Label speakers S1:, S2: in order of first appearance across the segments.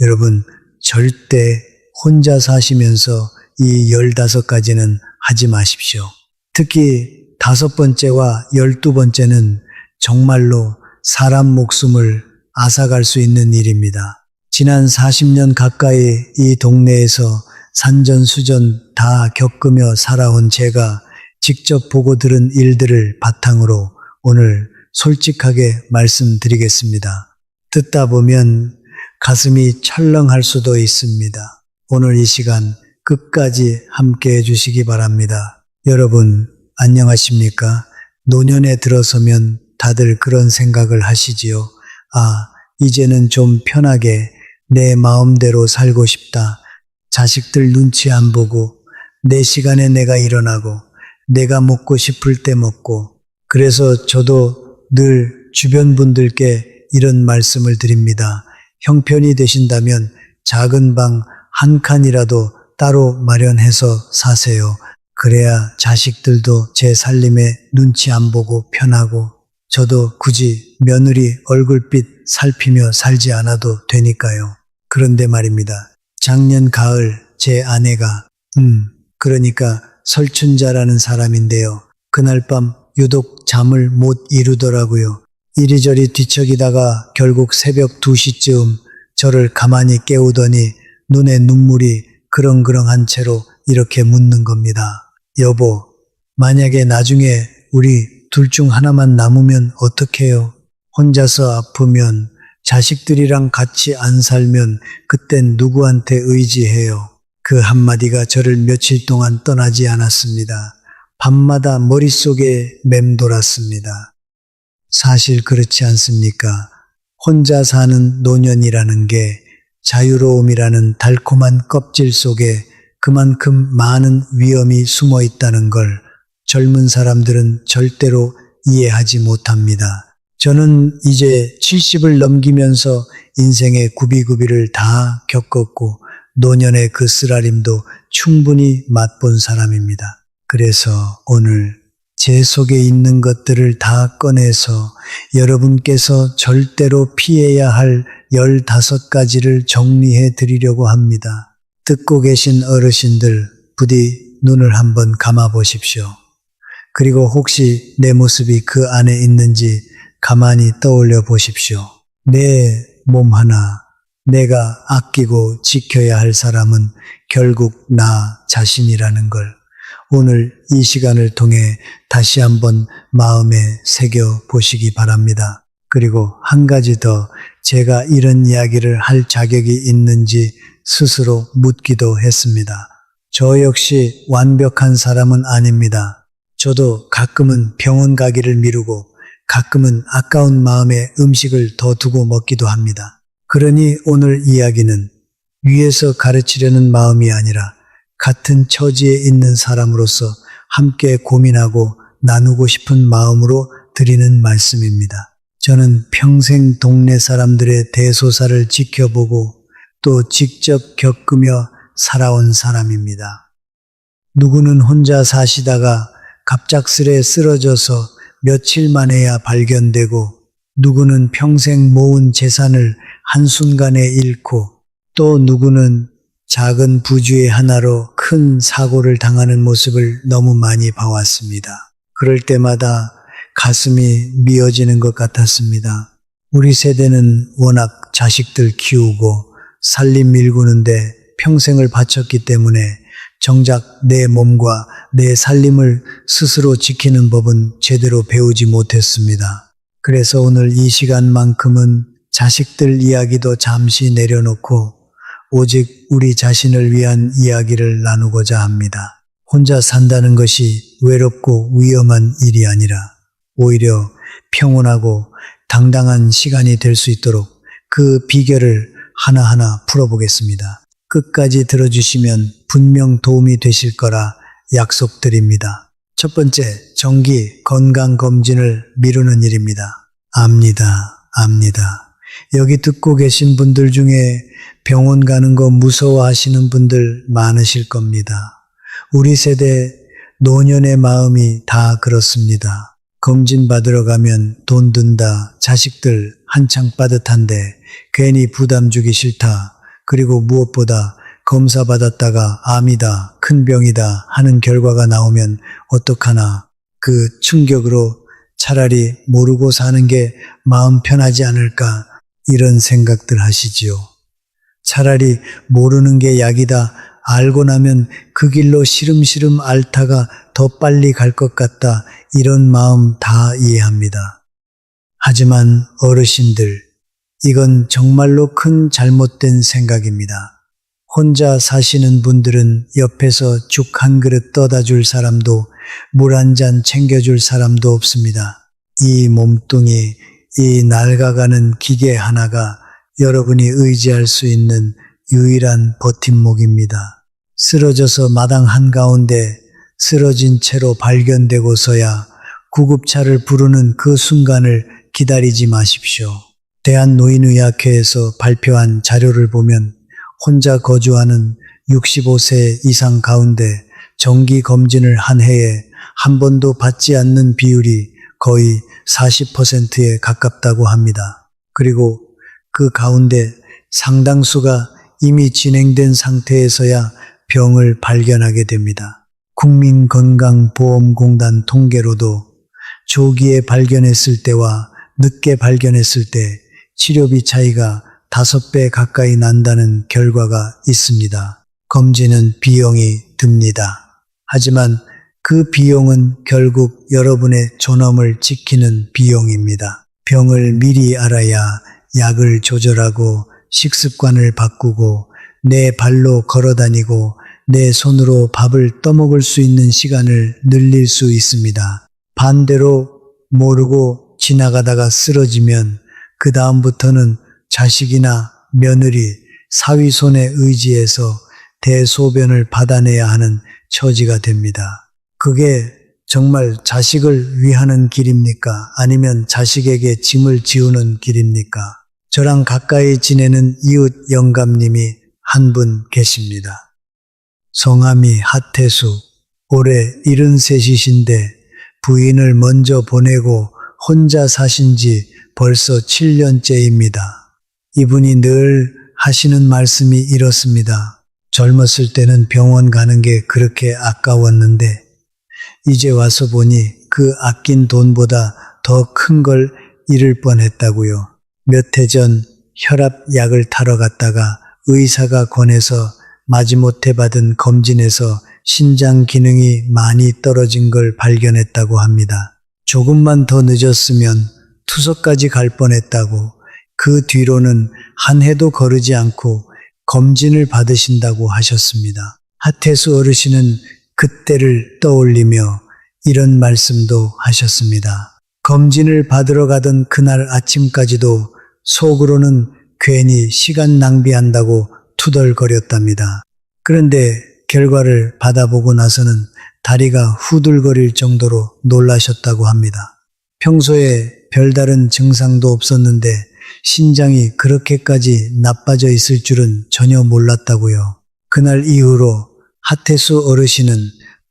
S1: 여러분, 절대 혼자 사시면서 이 15가지는 하지 마십시오. 특히 5번째와 12번째는 정말로 사람 목숨을 앗아갈 수 있는 일입니다. 지난 40년 가까이 이 동네에서 산전수전 다 겪으며 살아온 제가 직접 보고 들은 일들을 바탕으로 오늘 솔직하게 말씀드리겠습니다. 듣다 보면 가슴이 철렁할 수도 있습니다. 오늘 이 시간 끝까지 함께 해주시기 바랍니다. 여러분, 안녕하십니까? 노년에 들어서면 다들 그런 생각을 하시지요. 이제는 좀 편하게 내 마음대로 살고 싶다. 자식들 눈치 안 보고 내 시간에 내가 일어나고 내가 먹고 싶을 때 먹고. 그래서 저도 늘 주변 분들께 이런 말씀을 드립니다. 형편이 되신다면 작은 방 한 칸이라도 따로 마련해서 사세요. 그래야 자식들도 제 살림에 눈치 안 보고 편하고 저도 굳이 며느리 얼굴빛 살피며 살지 않아도 되니까요. 그런데 말입니다. 작년 가을 제 아내가 그러니까 설춘자라는 사람인데요. 그날 밤 유독 잠을 못 이루더라고요. 이리저리 뒤척이다가 결국 새벽 2시쯤 저를 가만히 깨우더니 눈에 눈물이 그렁그렁한 채로 이렇게 묻는 겁니다. 여보, 만약에 나중에 우리 둘 중 하나만 남으면 어떡해요? 혼자서 아프면 자식들이랑 같이 안 살면 그땐 누구한테 의지해요? 그 한마디가 저를 며칠 동안 떠나지 않았습니다. 밤마다 머릿속에 맴돌았습니다. 사실 그렇지 않습니까? 혼자 사는 노년이라는 게 자유로움이라는 달콤한 껍질 속에 그만큼 많은 위험이 숨어 있다는 걸 젊은 사람들은 절대로 이해하지 못합니다. 저는 이제 70을 넘기면서 인생의 구비구비를 다 겪었고 노년의 그 쓰라림도 충분히 맛본 사람입니다. 그래서 오늘 제 속에 있는 것들을 다 꺼내서 여러분께서 절대로 피해야 할 15가지를 정리해 드리려고 합니다. 듣고 계신 어르신들 부디 눈을 한번 감아 보십시오. 그리고 혹시 내 모습이 그 안에 있는지 가만히 떠올려 보십시오. 내 몸 하나 내가 아끼고 지켜야 할 사람은 결국 나 자신이라는 걸 오늘 이 시간을 통해 다시 한번 마음에 새겨 보시기 바랍니다. 그리고 한 가지 더 제가 이런 이야기를 할 자격이 있는지 스스로 묻기도 했습니다. 저 역시 완벽한 사람은 아닙니다. 저도 가끔은 병원 가기를 미루고 가끔은 아까운 마음에 음식을 더 두고 먹기도 합니다. 그러니 오늘 이야기는 위에서 가르치려는 마음이 아니라 같은 처지에 있는 사람으로서 함께 고민하고 나누고 싶은 마음으로 드리는 말씀입니다. 저는 평생 동네 사람들의 대소사를 지켜보고 또 직접 겪으며 살아온 사람입니다. 누구는 혼자 사시다가 갑작스레 쓰러져서 며칠 만에야 발견되고 누구는 평생 모은 재산을 한순간에 잃고 또 누구는 작은 부주의 하나로 큰 사고를 당하는 모습을 너무 많이 봐왔습니다. 그럴 때마다 가슴이 미어지는 것 같았습니다. 우리 세대는 워낙 자식들 키우고 살림 일구는데 평생을 바쳤기 때문에 정작 내 몸과 내 살림을 스스로 지키는 법은 제대로 배우지 못했습니다. 그래서 오늘 이 시간만큼은 자식들 이야기도 잠시 내려놓고 오직 우리 자신을 위한 이야기를 나누고자 합니다. 혼자 산다는 것이 외롭고 위험한 일이 아니라 오히려 평온하고 당당한 시간이 될 수 있도록 그 비결을 하나하나 풀어보겠습니다. 끝까지 들어주시면 분명 도움이 되실 거라 약속드립니다. 첫 번째, 정기 건강검진을 미루는 일입니다. 압니다. 여기 듣고 계신 분들 중에 병원 가는 거 무서워하시는 분들 많으실 겁니다. 우리 세대 노년의 마음이 다 그렇습니다. 검진 받으러 가면 돈 든다, 자식들 한창 빠듯한데 괜히 부담 주기 싫다, 그리고 무엇보다 검사 받았다가 암이다, 큰 병이다 하는 결과가 나오면 어떡하나 그 충격으로 차라리 모르고 사는 게 마음 편하지 않을까 이런 생각들 하시지요. 차라리 모르는 게 약이다. 알고 나면 그 길로 시름시름 앓다가 더 빨리 갈 것 같다. 이런 마음 다 이해합니다. 하지만 어르신들, 이건 정말로 큰 잘못된 생각입니다. 혼자 사시는 분들은 옆에서 죽 한 그릇 떠다 줄 사람도 물 한 잔 챙겨줄 사람도 없습니다. 이 몸뚱이, 이 낡아가는 기계 하나가 여러분이 의지할 수 있는 유일한 버팀목입니다. 쓰러져서 마당 한가운데 쓰러진 채로 발견되고서야 구급차를 부르는 그 순간을 기다리지 마십시오. 대한노인의학회에서 발표한 자료를 보면 혼자 거주하는 65세 이상 가운데 정기 검진을 한 해에 한 번도 받지 않는 비율이 거의 40%에 가깝다고 합니다. 그리고 그 가운데 상당수가 이미 진행된 상태에서야 병을 발견하게 됩니다. 국민건강보험공단 통계로도 조기에 발견했을 때와 늦게 발견했을 때 치료비 차이가 5배 가까이 난다는 결과가 있습니다. 검진은 비용이 듭니다. 하지만 그 비용은 결국 여러분의 존엄을 지키는 비용입니다. 병을 미리 알아야 약을 조절하고 식습관을 바꾸고 내 발로 걸어다니고 내 손으로 밥을 떠먹을 수 있는 시간을 늘릴 수 있습니다. 반대로 모르고 지나가다가 쓰러지면 그 다음부터는 자식이나 며느리, 사위손에 의지해서 대소변을 받아내야 하는 처지가 됩니다. 그게 정말 자식을 위하는 길입니까? 아니면 자식에게 짐을 지우는 길입니까? 저랑 가까이 지내는 이웃 영감님이 한 분 계십니다. 성함이 하태수, 올해 73이신데 부인을 먼저 보내고 혼자 사신 지 벌써 7년째입니다. 이분이 늘 하시는 말씀이 이렇습니다. 젊었을 때는 병원 가는 게 그렇게 아까웠는데 이제 와서 보니 그 아낀 돈보다 더 큰 걸 잃을 뻔했다고요. 몇 해 전 혈압약을 타러 갔다가 의사가 권해서 마지못해 받은 검진에서 신장 기능이 많이 떨어진 걸 발견했다고 합니다. 조금만 더 늦었으면 투석까지 갈 뻔했다고, 그 뒤로는 한 해도 거르지 않고 검진을 받으신다고 하셨습니다. 하태수 어르신은 그때를 떠올리며 이런 말씀도 하셨습니다. 검진을 받으러 가던 그날 아침까지도 속으로는 괜히 시간 낭비한다고 투덜거렸답니다. 그런데 결과를 받아보고 나서는 다리가 후들거릴 정도로 놀라셨다고 합니다. 평소에 별다른 증상도 없었는데 신장이 그렇게까지 나빠져 있을 줄은 전혀 몰랐다고요. 그날 이후로 하태수 어르신은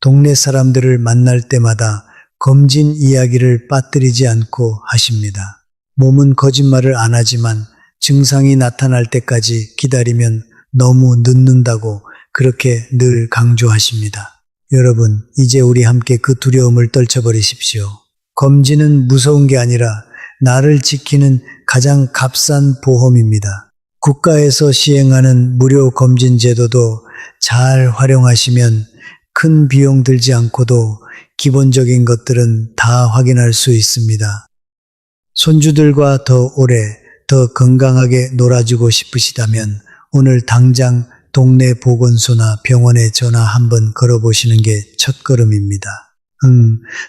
S1: 동네 사람들을 만날 때마다 검진 이야기를 빠뜨리지 않고 하십니다. 몸은 거짓말을 안 하지만 증상이 나타날 때까지 기다리면 너무 늦는다고 그렇게 늘 강조하십니다. 여러분, 이제 우리 함께 그 두려움을 떨쳐버리십시오. 검진은 무서운 게 아니라 나를 지키는 가장 값싼 보험입니다. 국가에서 시행하는 무료 검진 제도도 잘 활용하시면 큰 비용 들지 않고도 기본적인 것들은 다 확인할 수 있습니다. 손주들과 더 오래, 더 건강하게 놀아주고 싶으시다면 오늘 당장 동네 보건소나 병원에 전화 한번 걸어보시는 게 첫걸음입니다.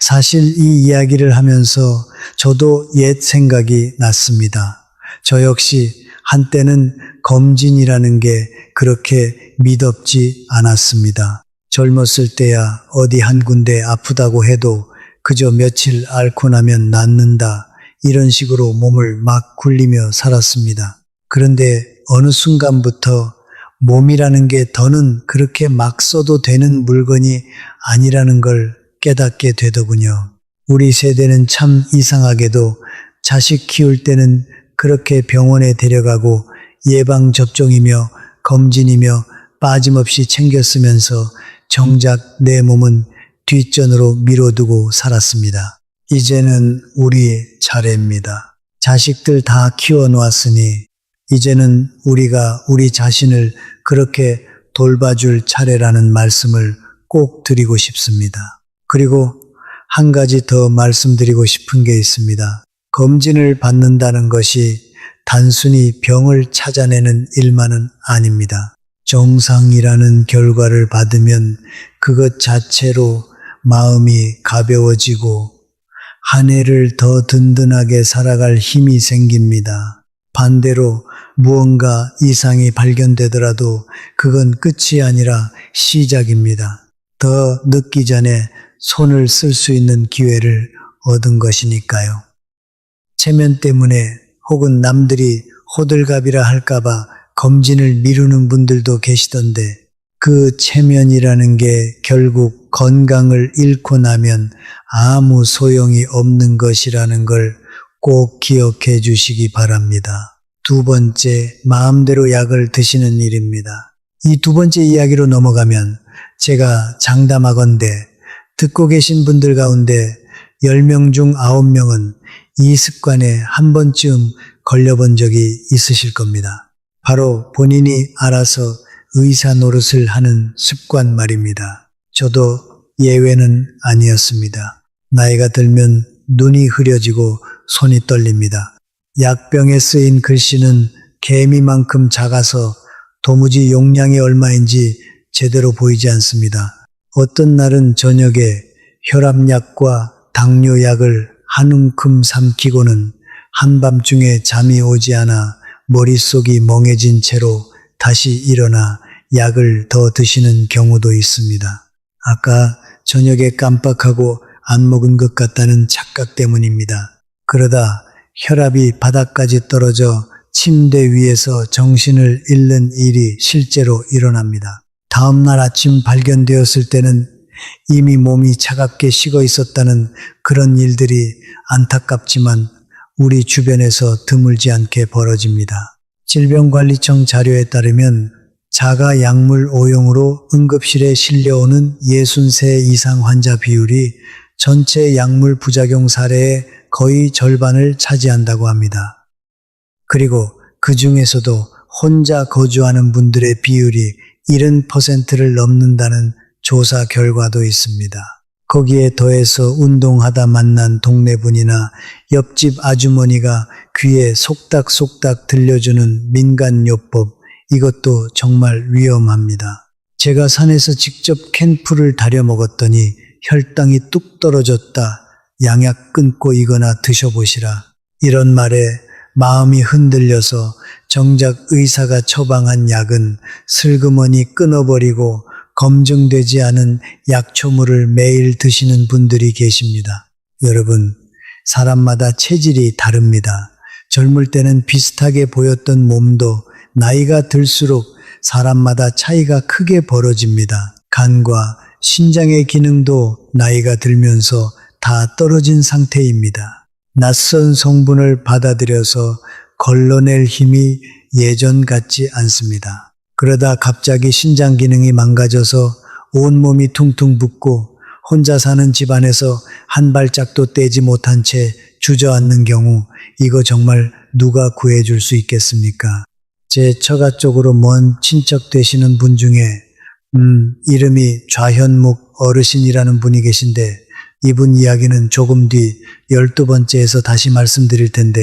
S1: 사실 이 이야기를 하면서 저도 옛 생각이 났습니다. 저 역시 한때는 검진이라는 게 그렇게 미덥지 않았습니다. 젊었을 때야 어디 한 군데 아프다고 해도 그저 며칠 앓고 나면 낫는다, 이런 식으로 몸을 막 굴리며 살았습니다. 그런데 어느 순간부터 몸이라는 게 더는 그렇게 막 써도 되는 물건이 아니라는 걸 깨닫게 되더군요. 우리 세대는 참 이상하게도 자식 키울 때는 그렇게 병원에 데려가고 예방접종이며 검진이며 빠짐없이 챙겼으면서 정작 내 몸은 뒷전으로 미뤄두고 살았습니다. 이제는 우리 차례입니다. 자식들 다 키워놓았으니 이제는 우리가 우리 자신을 그렇게 돌봐줄 차례라는 말씀을 꼭 드리고 싶습니다. 그리고 한 가지 더 말씀드리고 싶은 게 있습니다. 검진을 받는다는 것이 단순히 병을 찾아내는 일만은 아닙니다. 정상이라는 결과를 받으면 그것 자체로 마음이 가벼워지고 한 해를 더 든든하게 살아갈 힘이 생깁니다. 반대로 무언가 이상이 발견되더라도 그건 끝이 아니라 시작입니다. 더 늦기 전에 손을 쓸 수 있는 기회를 얻은 것이니까요. 체면 때문에 혹은 남들이 호들갑이라 할까봐 검진을 미루는 분들도 계시던데 그 체면이라는 게 결국 건강을 잃고 나면 아무 소용이 없는 것이라는 걸 꼭 기억해 주시기 바랍니다. 두 번째, 마음대로 약을 드시는 일입니다. 이 두 번째 이야기로 넘어가면 제가 장담하건대 듣고 계신 분들 가운데 10명 중 9명은 이 습관에 한 번쯤 걸려본 적이 있으실 겁니다. 바로 본인이 알아서 의사 노릇을 하는 습관 말입니다. 저도 예외는 아니었습니다. 나이가 들면 눈이 흐려지고 손이 떨립니다. 약병에 쓰인 글씨는 개미만큼 작아서 도무지 용량이 얼마인지 제대로 보이지 않습니다. 어떤 날은 저녁에 혈압약과 당뇨약을 한 움큼 삼키고는 한밤중에 잠이 오지 않아 머릿속이 멍해진 채로 다시 일어나 약을 더 드시는 경우도 있습니다. 아까 저녁에 깜빡하고 안 먹은 것 같다는 착각 때문입니다. 그러다 혈압이 바닥까지 떨어져 침대 위에서 정신을 잃는 일이 실제로 일어납니다. 다음날 아침 발견되었을 때는 이미 몸이 차갑게 식어 있었다는 그런 일들이 안타깝지만 우리 주변에서 드물지 않게 벌어집니다. 질병관리청 자료에 따르면 자가 약물 오용으로 응급실에 실려오는 63 이상 환자 비율이 전체 약물 부작용 사례의 거의 절반을 차지한다고 합니다. 그리고 그 중에서도 혼자 거주하는 분들의 비율이 70%를 넘는다는 조사 결과도 있습니다. 거기에 더해서 운동하다 만난 동네분이나 옆집 아주머니가 귀에 속닥속닥 들려주는 민간요법, 이것도 정말 위험합니다. 제가 산에서 직접 캔풀을 다려 먹었더니 혈당이 뚝 떨어졌다. 양약 끊고 이거나 드셔보시라. 이런 말에 마음이 흔들려서 정작 의사가 처방한 약은 슬그머니 끊어버리고 검증되지 않은 약초물을 매일 드시는 분들이 계십니다. 여러분, 사람마다 체질이 다릅니다. 젊을 때는 비슷하게 보였던 몸도 나이가 들수록 사람마다 차이가 크게 벌어집니다. 간과 신장의 기능도 나이가 들면서 다 떨어진 상태입니다. 낯선 성분을 받아들여서 걸러낼 힘이 예전 같지 않습니다. 그러다 갑자기 신장 기능이 망가져서 온몸이 퉁퉁 붓고 혼자 사는 집안에서 한 발짝도 떼지 못한 채 주저앉는 경우, 이거 정말 누가 구해줄 수 있겠습니까? 제 처가 쪽으로 먼 친척 되시는 분 중에 이름이 좌현묵 어르신이라는 분이 계신데 이분 이야기는 조금 뒤 12번째에서 다시 말씀드릴 텐데,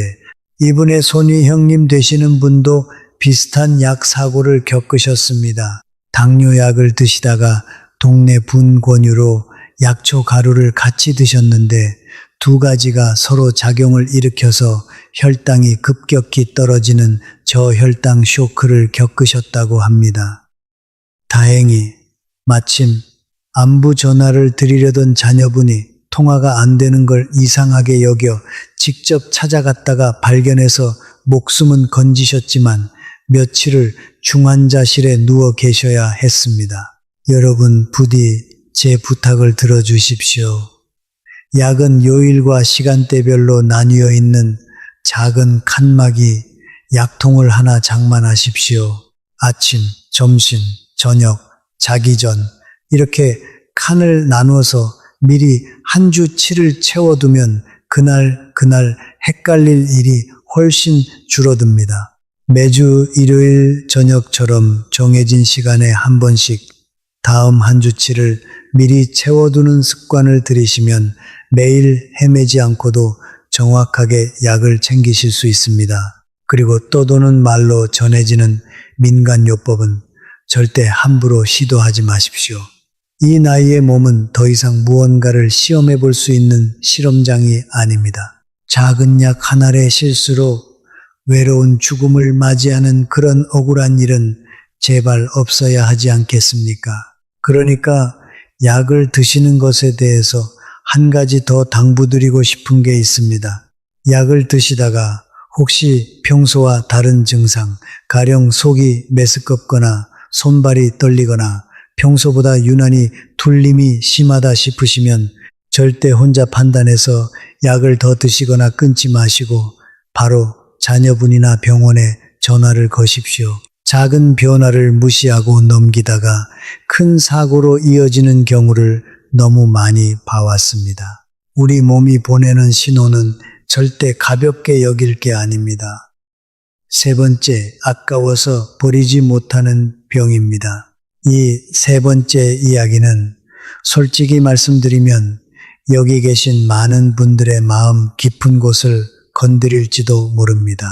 S1: 이분의 손위 형님 되시는 분도 비슷한 약 사고를 겪으셨습니다. 당뇨약을 드시다가 동네 분권유로 약초 가루를 같이 드셨는데 두 가지가 서로 작용을 일으켜서 혈당이 급격히 떨어지는 저혈당 쇼크를 겪으셨다고 합니다. 다행히 마침 안부 전화를 드리려던 자녀분이 통화가 안 되는 걸 이상하게 여겨 직접 찾아갔다가 발견해서 목숨은 건지셨지만 며칠을 중환자실에 누워 계셔야 했습니다. 여러분 부디 제 부탁을 들어주십시오. 약은 요일과 시간대별로 나뉘어 있는 작은 칸막이 약통을 하나 장만하십시오. 아침, 점심, 저녁, 자기 전 이렇게 칸을 나누어서 미리 한 주치를 채워두면 그날 헷갈릴 일이 훨씬 줄어듭니다. 매주 일요일 저녁처럼 정해진 시간에 한 번씩 다음 한 주치를 미리 채워두는 습관을 들이시면 매일 헤매지 않고도 정확하게 약을 챙기실 수 있습니다. 그리고 떠도는 말로 전해지는 민간요법은 절대 함부로 시도하지 마십시오. 이 나이의 몸은 더 이상 무언가를 시험해 볼 수 있는 실험장이 아닙니다. 작은 약 하나의 실수로 외로운 죽음을 맞이하는 그런 억울한 일은 제발 없어야 하지 않겠습니까? 그러니까 약을 드시는 것에 대해서 한 가지 더 당부드리고 싶은 게 있습니다. 약을 드시다가 혹시 평소와 다른 증상, 가령 속이 메스껍거나 손발이 떨리거나 평소보다 유난히 눌림이 심하다 싶으시면 절대 혼자 판단해서 약을 더 드시거나 끊지 마시고 바로 자녀분이나 병원에 전화를 거십시오. 작은 변화를 무시하고 넘기다가 큰 사고로 이어지는 경우를 너무 많이 봐왔습니다. 우리 몸이 보내는 신호는 절대 가볍게 여길 게 아닙니다. 세 번째, 아까워서 버리지 못하는 병입니다. 이 세 번째 이야기는 솔직히 말씀드리면 여기 계신 많은 분들의 마음 깊은 곳을 건드릴지도 모릅니다.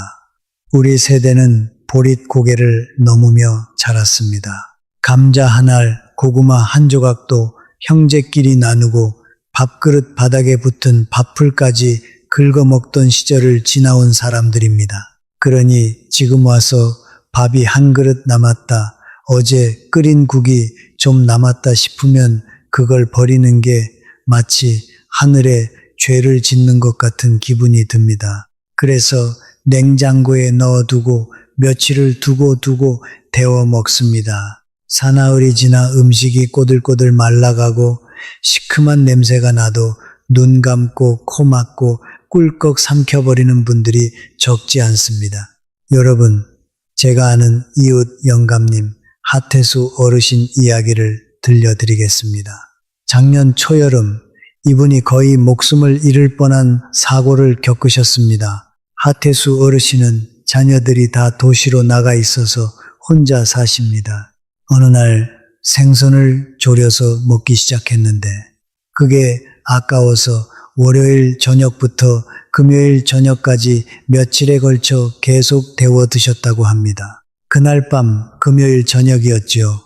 S1: 우리 세대는 보릿 고개를 넘으며 자랐습니다. 감자 한 알, 고구마 한 조각도 형제끼리 나누고 밥그릇 바닥에 붙은 밥풀까지 긁어먹던 시절을 지나온 사람들입니다. 그러니 지금 와서 밥이 한 그릇 남았다, 어제 끓인 국이 좀 남았다 싶으면 그걸 버리는 게 마치 하늘에 죄를 짓는 것 같은 기분이 듭니다. 그래서 냉장고에 넣어두고 며칠을 두고 데워 먹습니다. 사나흘이 지나 음식이 꼬들꼬들 말라가고 시큼한 냄새가 나도 눈 감고 코 막고 꿀꺽 삼켜버리는 분들이 적지 않습니다. 여러분, 제가 아는 이웃 영감님 하태수 어르신 이야기를 들려드리겠습니다. 작년 초여름 이분이 거의 목숨을 잃을 뻔한 사고를 겪으셨습니다. 하태수 어르신은 자녀들이 다 도시로 나가 있어서 혼자 사십니다. 어느 날 생선을 졸여서 먹기 시작했는데 그게 아까워서 월요일 저녁부터 금요일 저녁까지 며칠에 걸쳐 계속 데워 드셨다고 합니다. 그날 밤 금요일 저녁이었지요.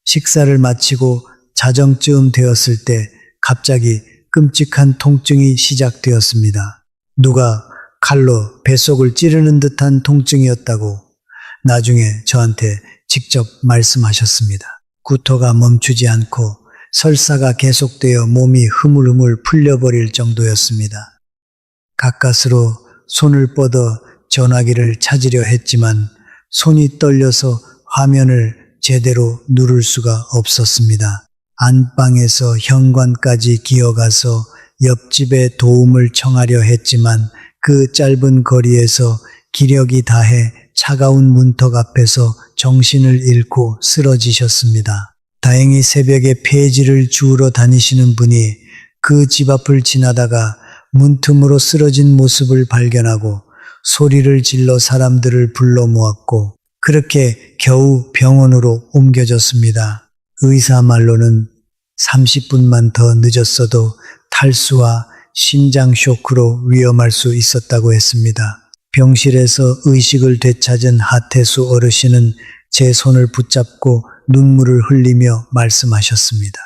S1: 식사를 마치고 자정쯤 되었을 때 갑자기 끔찍한 통증이 시작되었습니다. 누가 칼로 뱃속을 찌르는 듯한 통증이었다고 나중에 저한테 직접 말씀하셨습니다. 구토가 멈추지 않고 설사가 계속되어 몸이 흐물흐물 풀려버릴 정도였습니다. 가까스로 손을 뻗어 전화기를 찾으려 했지만 손이 떨려서 화면을 제대로 누를 수가 없었습니다. 안방에서 현관까지 기어가서 옆집에 도움을 청하려 했지만 그 짧은 거리에서 기력이 다해 차가운 문턱 앞에서 정신을 잃고 쓰러지셨습니다. 다행히 새벽에 폐지를 주우러 다니시는 분이 그 집 앞을 지나다가 문틈으로 쓰러진 모습을 발견하고 소리를 질러 사람들을 불러 모았고 그렇게 겨우 병원으로 옮겨졌습니다. 의사 말로는 30분만 더 늦었어도 탈수와 심장 쇼크로 위험할 수 있었다고 했습니다. 병실에서 의식을 되찾은 하태수 어르신은 제 손을 붙잡고 눈물을 흘리며 말씀하셨습니다.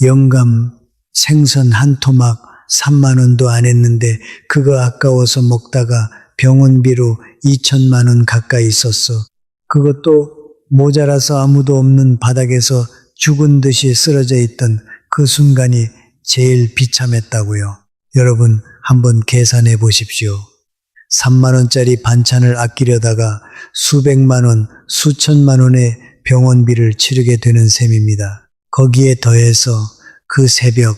S1: 영감, 생선 한 토막 3만 원도 안 했는데 그거 아까워서 먹다가 병원비로 2천만 원 가까이 썼어. 그것도 모자라서 아무도 없는 바닥에서 죽은 듯이 쓰러져 있던 그 순간이 제일 비참했다고요. 여러분 한번 계산해 보십시오. 3만 원짜리 반찬을 아끼려다가 수백만 원, 수천만 원의 병원비를 치르게 되는 셈입니다. 거기에 더해서 그 새벽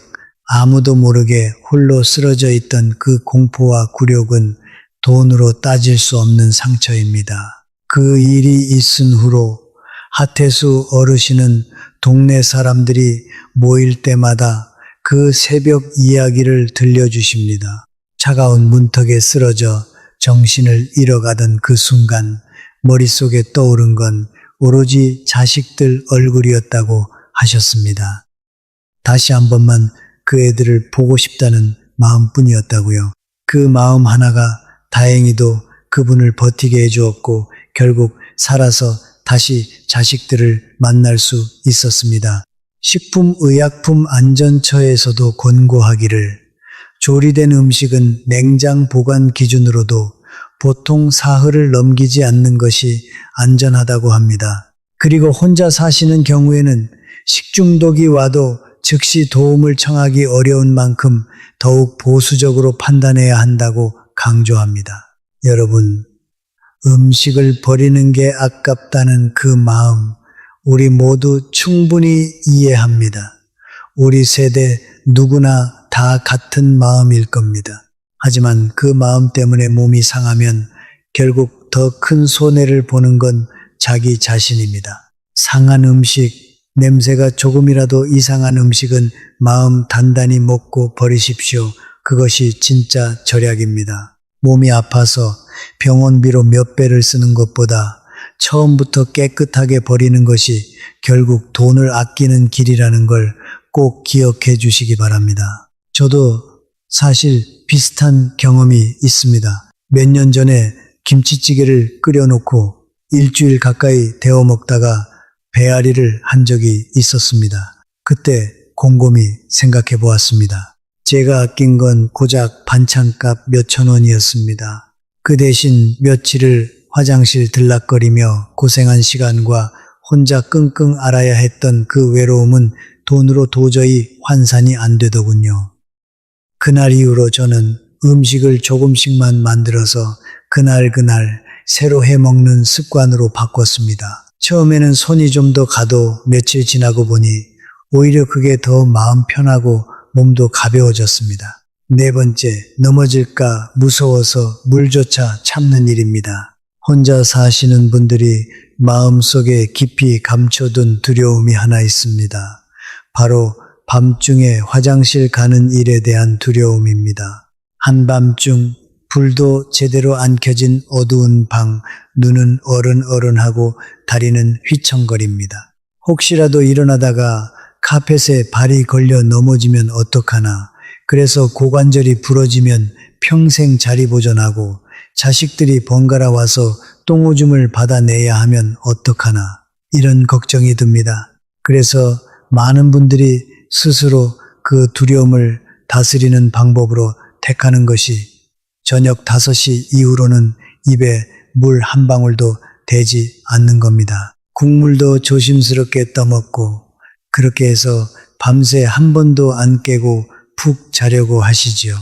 S1: 아무도 모르게 홀로 쓰러져 있던 그 공포와 굴욕은 돈으로 따질 수 없는 상처입니다. 그 일이 있은 후로 하태수 어르신은 동네 사람들이 모일 때마다 그 새벽 이야기를 들려주십니다. 차가운 문턱에 쓰러져 정신을 잃어가던 그 순간 머릿속에 떠오른 건 오로지 자식들 얼굴이었다고 하셨습니다. 다시 한 번만 그 애들을 보고 싶다는 마음뿐이었다고요. 그 마음 하나가 다행히도 그분을 버티게 해주었고 결국 살아서 다시 자식들을 만날 수 있었습니다. 식품의약품안전처에서도 권고하기를 조리된 음식은 냉장 보관 기준으로도 보통 사흘을 넘기지 않는 것이 안전하다고 합니다. 그리고 혼자 사시는 경우에는 식중독이 와도 즉시 도움을 청하기 어려운 만큼 더욱 보수적으로 판단해야 한다고 강조합니다. 여러분, 음식을 버리는 게 아깝다는 그 마음, 우리 모두 충분히 이해합니다. 우리 세대 누구나 다 같은 마음일 겁니다. 하지만 그 마음 때문에 몸이 상하면 결국 더 큰 손해를 보는 건 자기 자신입니다. 상한 음식, 냄새가 조금이라도 이상한 음식은 마음 단단히 먹고 버리십시오. 그것이 진짜 절약입니다. 몸이 아파서 병원비로 몇 배를 쓰는 것보다 처음부터 깨끗하게 버리는 것이 결국 돈을 아끼는 길이라는 걸 꼭 기억해 주시기 바랍니다. 저도 사실 비슷한 경험이 있습니다. 몇 년 전에 김치찌개를 끓여놓고 일주일 가까이 데워 먹다가 배앓이를 한 적이 있었습니다. 그때 곰곰이 생각해 보았습니다. 제가 아낀 건 고작 반찬값 몇천 원이었습니다. 그 대신 며칠을 화장실 들락거리며 고생한 시간과 혼자 끙끙 앓아야 했던 그 외로움은 돈으로 도저히 환산이 안 되더군요. 그날 이후로 저는 음식을 조금씩만 만들어서 그날 새로 해먹는 습관으로 바꿨습니다. 처음에는 손이 좀 더 가도 며칠 지나고 보니 오히려 그게 더 마음 편하고 몸도 가벼워졌습니다. 네 번째, 넘어질까 무서워서 물조차 참는 일입니다. 혼자 사시는 분들이 마음속에 깊이 감춰둔 두려움이 하나 있습니다. 바로 밤중에 화장실 가는 일에 대한 두려움입니다. 한밤중 불도 제대로 안 켜진 어두운 방, 눈은 어른어른하고 다리는 휘청거립니다. 혹시라도 일어나다가 카펫에 발이 걸려 넘어지면 어떡하나. 그래서 고관절이 부러지면 평생 자리 보존하고 자식들이 번갈아 와서 똥오줌을 받아내야 하면 어떡하나. 이런 걱정이 듭니다. 그래서 많은 분들이 스스로 그 두려움을 다스리는 방법으로 택하는 것이 저녁 5시 이후로는 입에 물 한 방울도 대지 않는 겁니다. 국물도 조심스럽게 떠먹고 그렇게 해서 밤새 한 번도 안 깨고 푹 자려고 하시지요.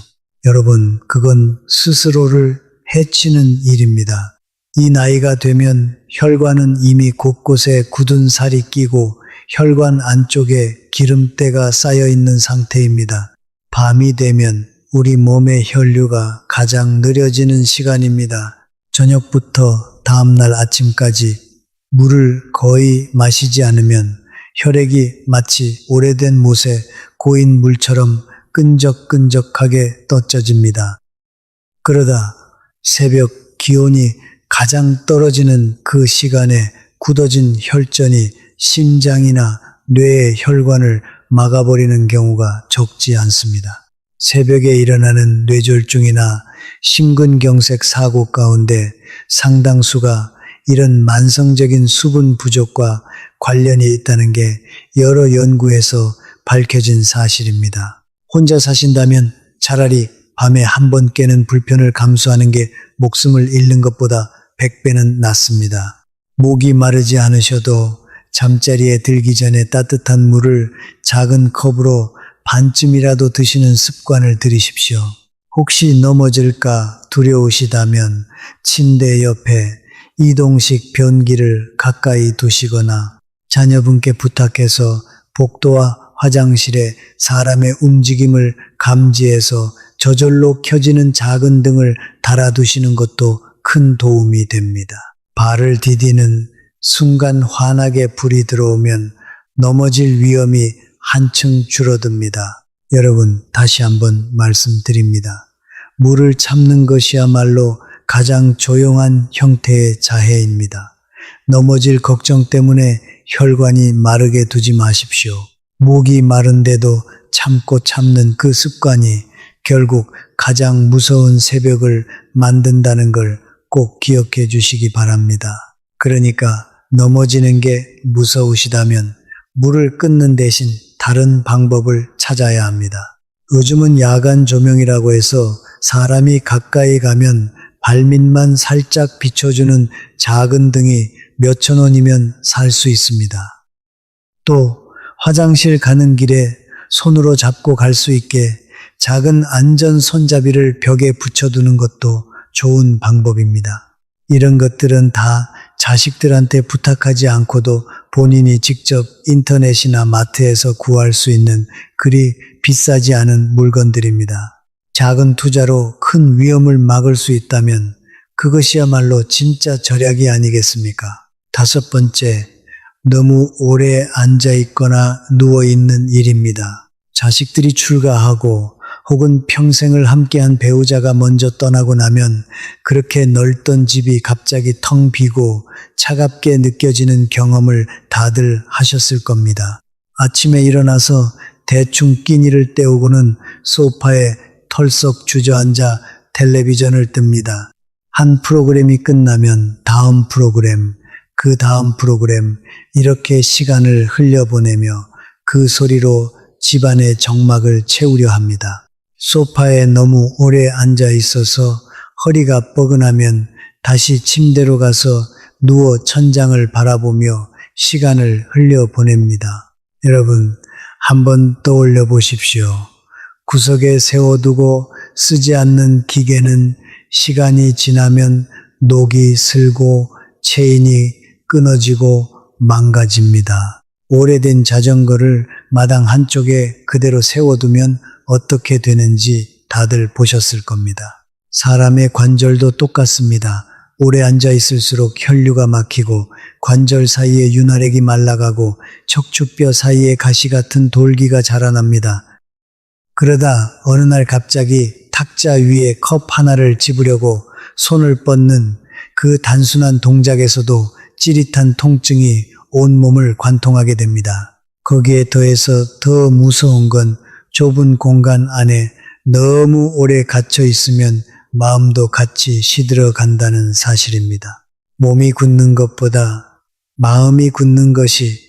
S1: 여러분, 그건 스스로를 해치는 일입니다. 이 나이가 되면 혈관은 이미 곳곳에 굳은 살이 끼고 혈관 안쪽에 기름때가 쌓여 있는 상태입니다. 밤이 되면 우리 몸의 혈류가 가장 느려지는 시간입니다. 저녁부터 다음날 아침까지 물을 거의 마시지 않으면 혈액이 마치 오래된 못에 고인 물처럼 끈적끈적하게 떠져집니다. 그러다 새벽 기온이 가장 떨어지는 그 시간에 굳어진 혈전이 심장이나 뇌의 혈관을 막아버리는 경우가 적지 않습니다. 새벽에 일어나는 뇌졸중이나 심근경색 사고 가운데 상당수가 이런 만성적인 수분 부족과 관련이 있다는 게 여러 연구에서 밝혀진 사실입니다. 혼자 사신다면 차라리 밤에 한 번 깨는 불편을 감수하는 게 목숨을 잃는 것보다 100배는 낫습니다. 목이 마르지 않으셔도 잠자리에 들기 전에 따뜻한 물을 작은 컵으로 반쯤이라도 드시는 습관을 들이십시오. 혹시 넘어질까 두려우시다면 침대 옆에 이동식 변기를 가까이 두시거나 자녀분께 부탁해서 복도와 화장실에 사람의 움직임을 감지해서 저절로 켜지는 작은 등을 달아두시는 것도 큰 도움이 됩니다. 발을 디디는 순간 환하게 불이 들어오면 넘어질 위험이 한층 줄어듭니다. 여러분, 다시 한번 말씀드립니다. 물을 참는 것이야말로 가장 조용한 형태의 자해입니다. 넘어질 걱정 때문에 혈관이 마르게 두지 마십시오. 목이 마른데도 참고 참는 그 습관이 결국 가장 무서운 새벽을 만든다는 걸 꼭 기억해 주시기 바랍니다. 그러니까 넘어지는 게 무서우시다면 물을 끊는 대신 다른 방법을 찾아야 합니다. 요즘은 야간 조명이라고 해서 사람이 가까이 가면 발밑만 살짝 비춰주는 작은 등이 몇천 원이면 살 수 있습니다. 또 화장실 가는 길에 손으로 잡고 갈 수 있게 작은 안전 손잡이를 벽에 붙여두는 것도 좋은 방법입니다. 이런 것들은 다 자식들한테 부탁하지 않고도 본인이 직접 인터넷이나 마트에서 구할 수 있는 그리 비싸지 않은 물건들입니다. 작은 투자로 큰 위험을 막을 수 있다면 그것이야말로 진짜 절약이 아니겠습니까? 다섯 번째, 너무 오래 앉아 있거나 누워 있는 일입니다. 자식들이 출가하고 혹은 평생을 함께한 배우자가 먼저 떠나고 나면 그렇게 넓던 집이 갑자기 텅 비고 차갑게 느껴지는 경험을 다들 하셨을 겁니다. 아침에 일어나서 대충 끼니를 때우고는 소파에 털썩 주저앉아 텔레비전을 뜹니다. 한 프로그램이 끝나면 다음 프로그램, 그 다음 프로그램, 이렇게 시간을 흘려보내며 그 소리로 집안의 정막을 채우려 합니다. 소파에 너무 오래 앉아 있어서 허리가 뻐근하면 다시 침대로 가서 누워 천장을 바라보며 시간을 흘려보냅니다. 여러분, 한번 떠올려 보십시오. 구석에 세워두고 쓰지 않는 기계는 시간이 지나면 녹이 슬고 체인이 끊어지고 망가집니다. 오래된 자전거를 마당 한쪽에 그대로 세워두면 어떻게 되는지 다들 보셨을 겁니다. 사람의 관절도 똑같습니다. 오래 앉아 있을수록 혈류가 막히고 관절 사이에 윤활액이 말라가고 척추뼈 사이에 가시 같은 돌기가 자라납니다. 그러다 어느 날 갑자기 탁자 위에 컵 하나를 집으려고 손을 뻗는 그 단순한 동작에서도 찌릿한 통증이 온몸을 관통하게 됩니다. 거기에 더해서 더 무서운 건 좁은 공간 안에 너무 오래 갇혀 있으면 마음도 같이 시들어 간다는 사실입니다. 몸이 굳는 것보다 마음이 굳는 것이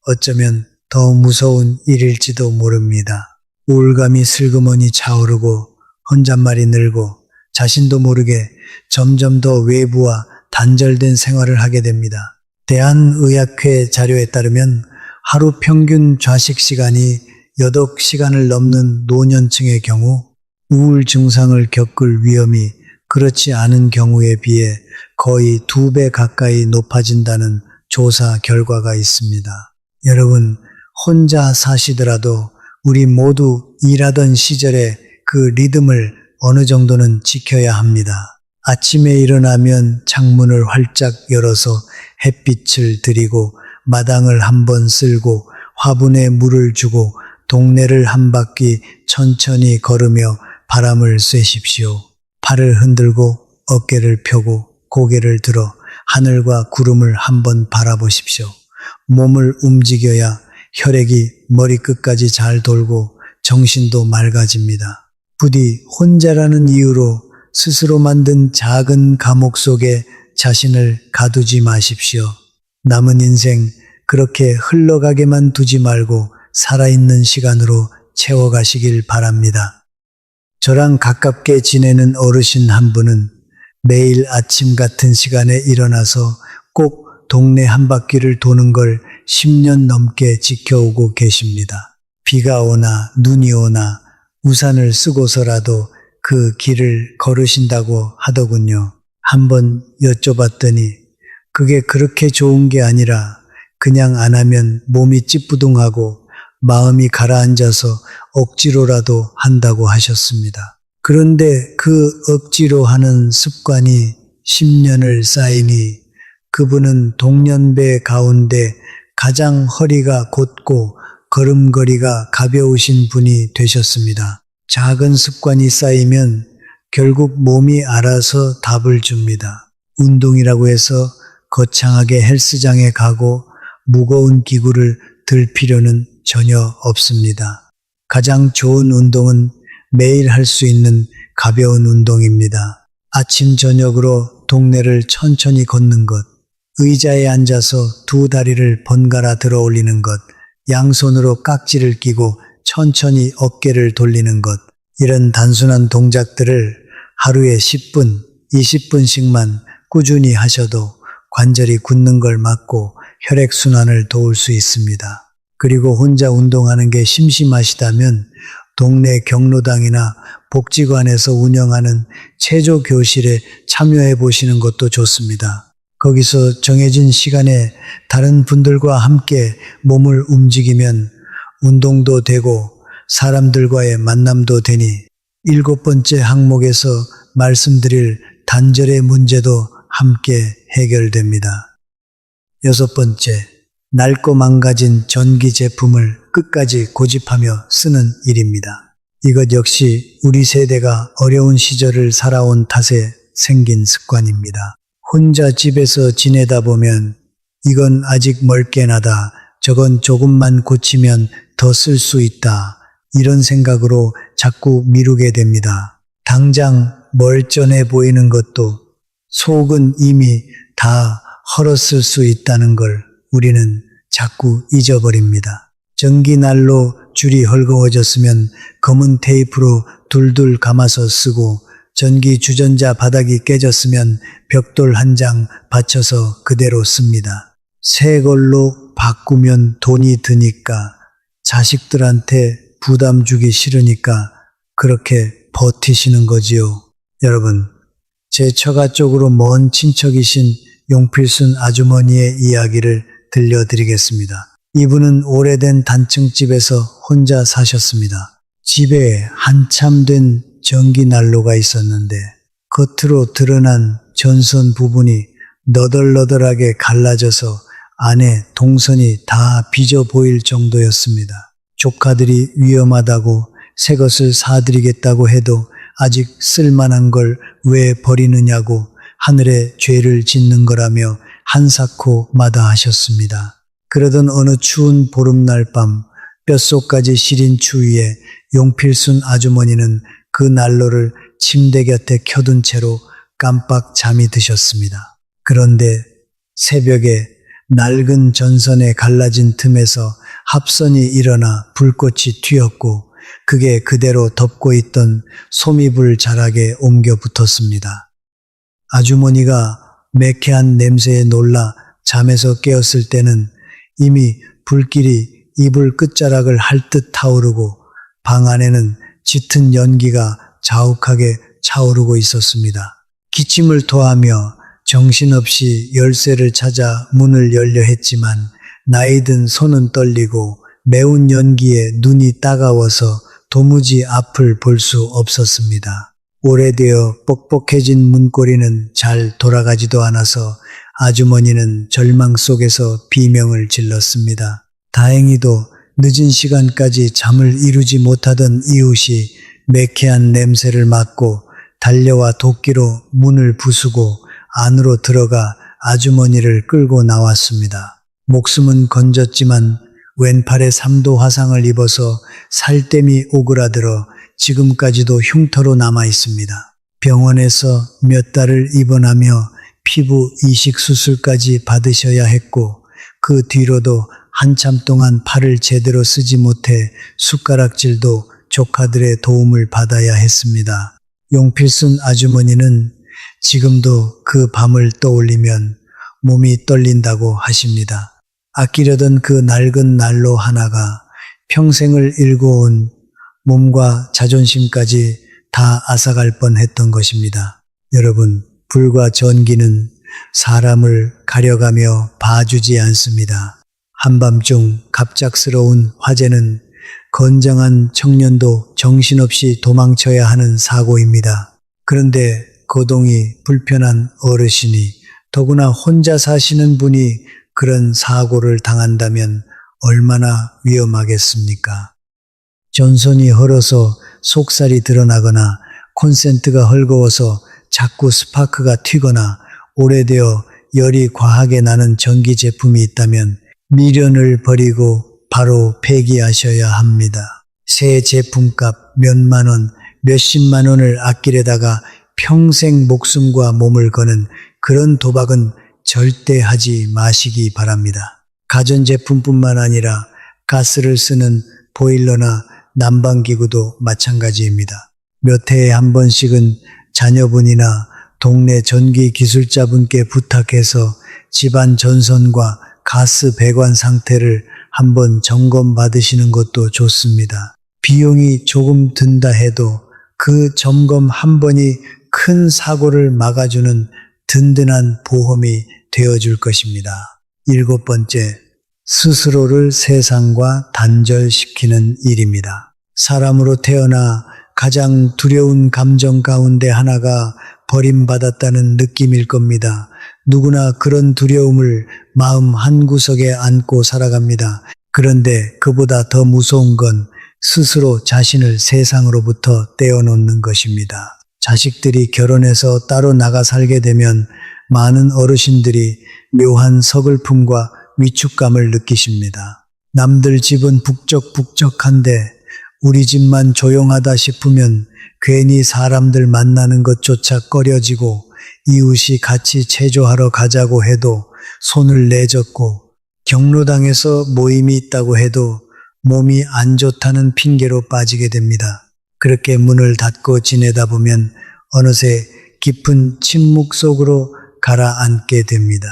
S1: 어쩌면 더 무서운 일일지도 모릅니다. 우울감이 슬그머니 차오르고 혼잣말이 늘고 자신도 모르게 점점 더 외부와 단절된 생활을 하게 됩니다. 대한의학회 자료에 따르면 하루 평균 좌식 시간이 8시간을 넘는 노년층의 경우 우울 증상을 겪을 위험이 그렇지 않은 경우에 비해 거의 2배 가까이 높아진다는 조사 결과가 있습니다. 여러분, 혼자 사시더라도 우리 모두 일하던 시절에 그 리듬을 어느 정도는 지켜야 합니다. 아침에 일어나면 창문을 활짝 열어서 햇빛을 들이고 마당을 한번 쓸고 화분에 물을 주고 동네를 한 바퀴 천천히 걸으며 바람을 쐬십시오. 팔을 흔들고 어깨를 펴고 고개를 들어 하늘과 구름을 한번 바라보십시오. 몸을 움직여야 혈액이 머리끝까지 잘 돌고 정신도 맑아집니다. 부디 혼자라는 이유로 스스로 만든 작은 감옥 속에 자신을 가두지 마십시오. 남은 인생 그렇게 흘러가게만 두지 말고 살아있는 시간으로 채워가시길 바랍니다. 저랑 가깝게 지내는 어르신 한 분은 매일 아침 같은 시간에 일어나서 꼭 동네 한 바퀴를 도는 걸 10년 넘게 지켜오고 계십니다. 비가 오나 눈이 오나 우산을 쓰고서라도 그 길을 걸으신다고 하더군요. 한번 여쭤봤더니 그게 그렇게 좋은 게 아니라 그냥 안 하면 몸이 찌뿌둥하고 마음이 가라앉아서 억지로라도 한다고 하셨습니다. 그런데 그 억지로 하는 습관이 10년을 쌓이니 그분은 동년배 가운데 가장 허리가 곧고 걸음걸이가 가벼우신 분이 되셨습니다. 작은 습관이 쌓이면 결국 몸이 알아서 답을 줍니다. 운동이라고 해서 거창하게 헬스장에 가고 무거운 기구를 들 필요는 전혀 없습니다. 가장 좋은 운동은 매일 할 수 있는 가벼운 운동입니다. 아침 저녁으로 동네를 천천히 걷는 것, 의자에 앉아서 두 다리를 번갈아 들어 올리는 것, 양손으로 깍지를 끼고 천천히 어깨를 돌리는 것, 이런 단순한 동작들을 하루에 10분, 20분씩만 꾸준히 하셔도 관절이 굳는 걸 막고 혈액순환을 도울 수 있습니다. 그리고 혼자 운동하는 게 심심하시다면 동네 경로당이나 복지관에서 운영하는 체조 교실에 참여해 보시는 것도 좋습니다. 거기서 정해진 시간에 다른 분들과 함께 몸을 움직이면 운동도 되고 사람들과의 만남도 되니 7번째 항목에서 말씀드릴 단절의 문제도 함께 해결됩니다. 6번째, 낡고 망가진 전기 제품을 끝까지 고집하며 쓰는 일입니다. 이것 역시 우리 세대가 어려운 시절을 살아온 탓에 생긴 습관입니다. 혼자 집에서 지내다 보면 이건 아직 멀게 나다, 저건 조금만 고치면 더 쓸 수 있다, 이런 생각으로 자꾸 미루게 됩니다. 당장 멀쩡해 보이는 것도 속은 이미 다 헐었을 수 있다는 걸 우리는 자꾸 잊어버립니다. 전기난로 줄이 헐거워졌으면 검은 테이프로 둘둘 감아서 쓰고, 전기 주전자 바닥이 깨졌으면 벽돌 한 장 받쳐서 그대로 씁니다. 새 걸로 바꾸면 돈이 드니까, 자식들한테 부담 주기 싫으니까 그렇게 버티시는 거지요. 여러분, 제 처가 쪽으로 먼 친척이신 용필순 아주머니의 이야기를 들려드리겠습니다. 이분은 오래된 단층집에서 혼자 사셨습니다. 집에 한참 된 전기난로가 있었는데 겉으로 드러난 전선 부분이 너덜너덜하게 갈라져서 안에 동선이 다 비져 보일 정도였습니다. 조카들이 위험하다고 새 것을 사드리겠다고 해도 아직 쓸만한 걸 왜 버리느냐고 하늘에 죄를 짓는 거라며 한사코 마다하셨습니다. 그러던 어느 추운 보름날 밤, 뼛속까지 시린 추위에 용필순 아주머니는 그 난로를 침대 곁에 켜둔 채로 깜빡 잠이 드셨습니다. 그런데 새벽에 낡은 전선에 갈라진 틈에서 합선이 일어나 불꽃이 튀었고 그게 그대로 덮고 있던 소미불 자락에 옮겨 붙었습니다. 아주머니가 매캐한 냄새에 놀라 잠에서 깨었을 때는 이미 불길이 이불 끝자락을 핥듯 타오르고 방 안에는 짙은 연기가 자욱하게 차오르고 있었습니다. 기침을 토하며 정신없이 열쇠를 찾아 문을 열려 했지만 나이든 손은 떨리고 매운 연기에 눈이 따가워서 도무지 앞을 볼 수 없었습니다. 오래되어 뻑뻑해진 문고리는 잘 돌아가지도 않아서 아주머니는 절망 속에서 비명을 질렀습니다. 다행히도 늦은 시간까지 잠을 이루지 못하던 이웃이 매캐한 냄새를 맡고 달려와 도끼로 문을 부수고 안으로 들어가 아주머니를 끌고 나왔습니다. 목숨은 건졌지만 왼팔에 3도 화상을 입어서 살땜이 오그라들어 지금까지도 흉터로 남아 있습니다. 병원에서 몇 달을 입원하며 피부 이식 수술까지 받으셔야 했고 그 뒤로도 한참 동안 팔을 제대로 쓰지 못해 숟가락질도 조카들의 도움을 받아야 했습니다. 용필순 아주머니는 지금도 그 밤을 떠올리면 몸이 떨린다고 하십니다. 아끼려던 그 낡은 난로 하나가 평생을 일궈온 몸과 자존심까지 다 앗아갈 뻔했던 것입니다. 여러분, 불과 전기는 사람을 가려가며 봐주지 않습니다. 한밤중 갑작스러운 화재는 건장한 청년도 정신없이 도망쳐야 하는 사고입니다. 그런데 거동이 불편한 어르신이 더구나 혼자 사시는 분이 그런 사고를 당한다면 얼마나 위험하겠습니까? 전선이 헐어서 속살이 드러나거나 콘센트가 헐거워서 자꾸 스파크가 튀거나 오래되어 열이 과하게 나는 전기 제품이 있다면 미련을 버리고 바로 폐기하셔야 합니다. 새 제품값 몇만 원, 몇십만 원을 아끼려다가 평생 목숨과 몸을 거는 그런 도박은 절대 하지 마시기 바랍니다. 가전제품뿐만 아니라 가스를 쓰는 보일러나 난방기구도 마찬가지입니다. 몇 해에 한 번씩은 자녀분이나 동네 전기기술자분께 부탁해서 집안 전선과 가스 배관 상태를 한번 점검 받으시는 것도 좋습니다. 비용이 조금 든다 해도 그 점검 한 번이 큰 사고를 막아주는 든든한 보험이 되어줄 것입니다. 7번째, 스스로를 세상과 단절시키는 일입니다. 사람으로 태어나 가장 두려운 감정 가운데 하나가 버림받았다는 느낌일 겁니다. 누구나 그런 두려움을 마음 한구석에 안고 살아갑니다. 그런데 그보다 더 무서운 건 스스로 자신을 세상으로부터 떼어놓는 것입니다. 자식들이 결혼해서 따로 나가 살게 되면 많은 어르신들이 묘한 서글픔과 위축감을 느끼십니다. 남들 집은 북적북적한데 우리 집만 조용하다 싶으면 괜히 사람들 만나는 것조차 꺼려지고 이웃이 같이 체조하러 가자고 해도 손을 내젓고 경로당에서 모임이 있다고 해도 몸이 안 좋다는 핑계로 빠지게 됩니다. 그렇게 문을 닫고 지내다 보면 어느새 깊은 침묵 속으로 가라앉게 됩니다.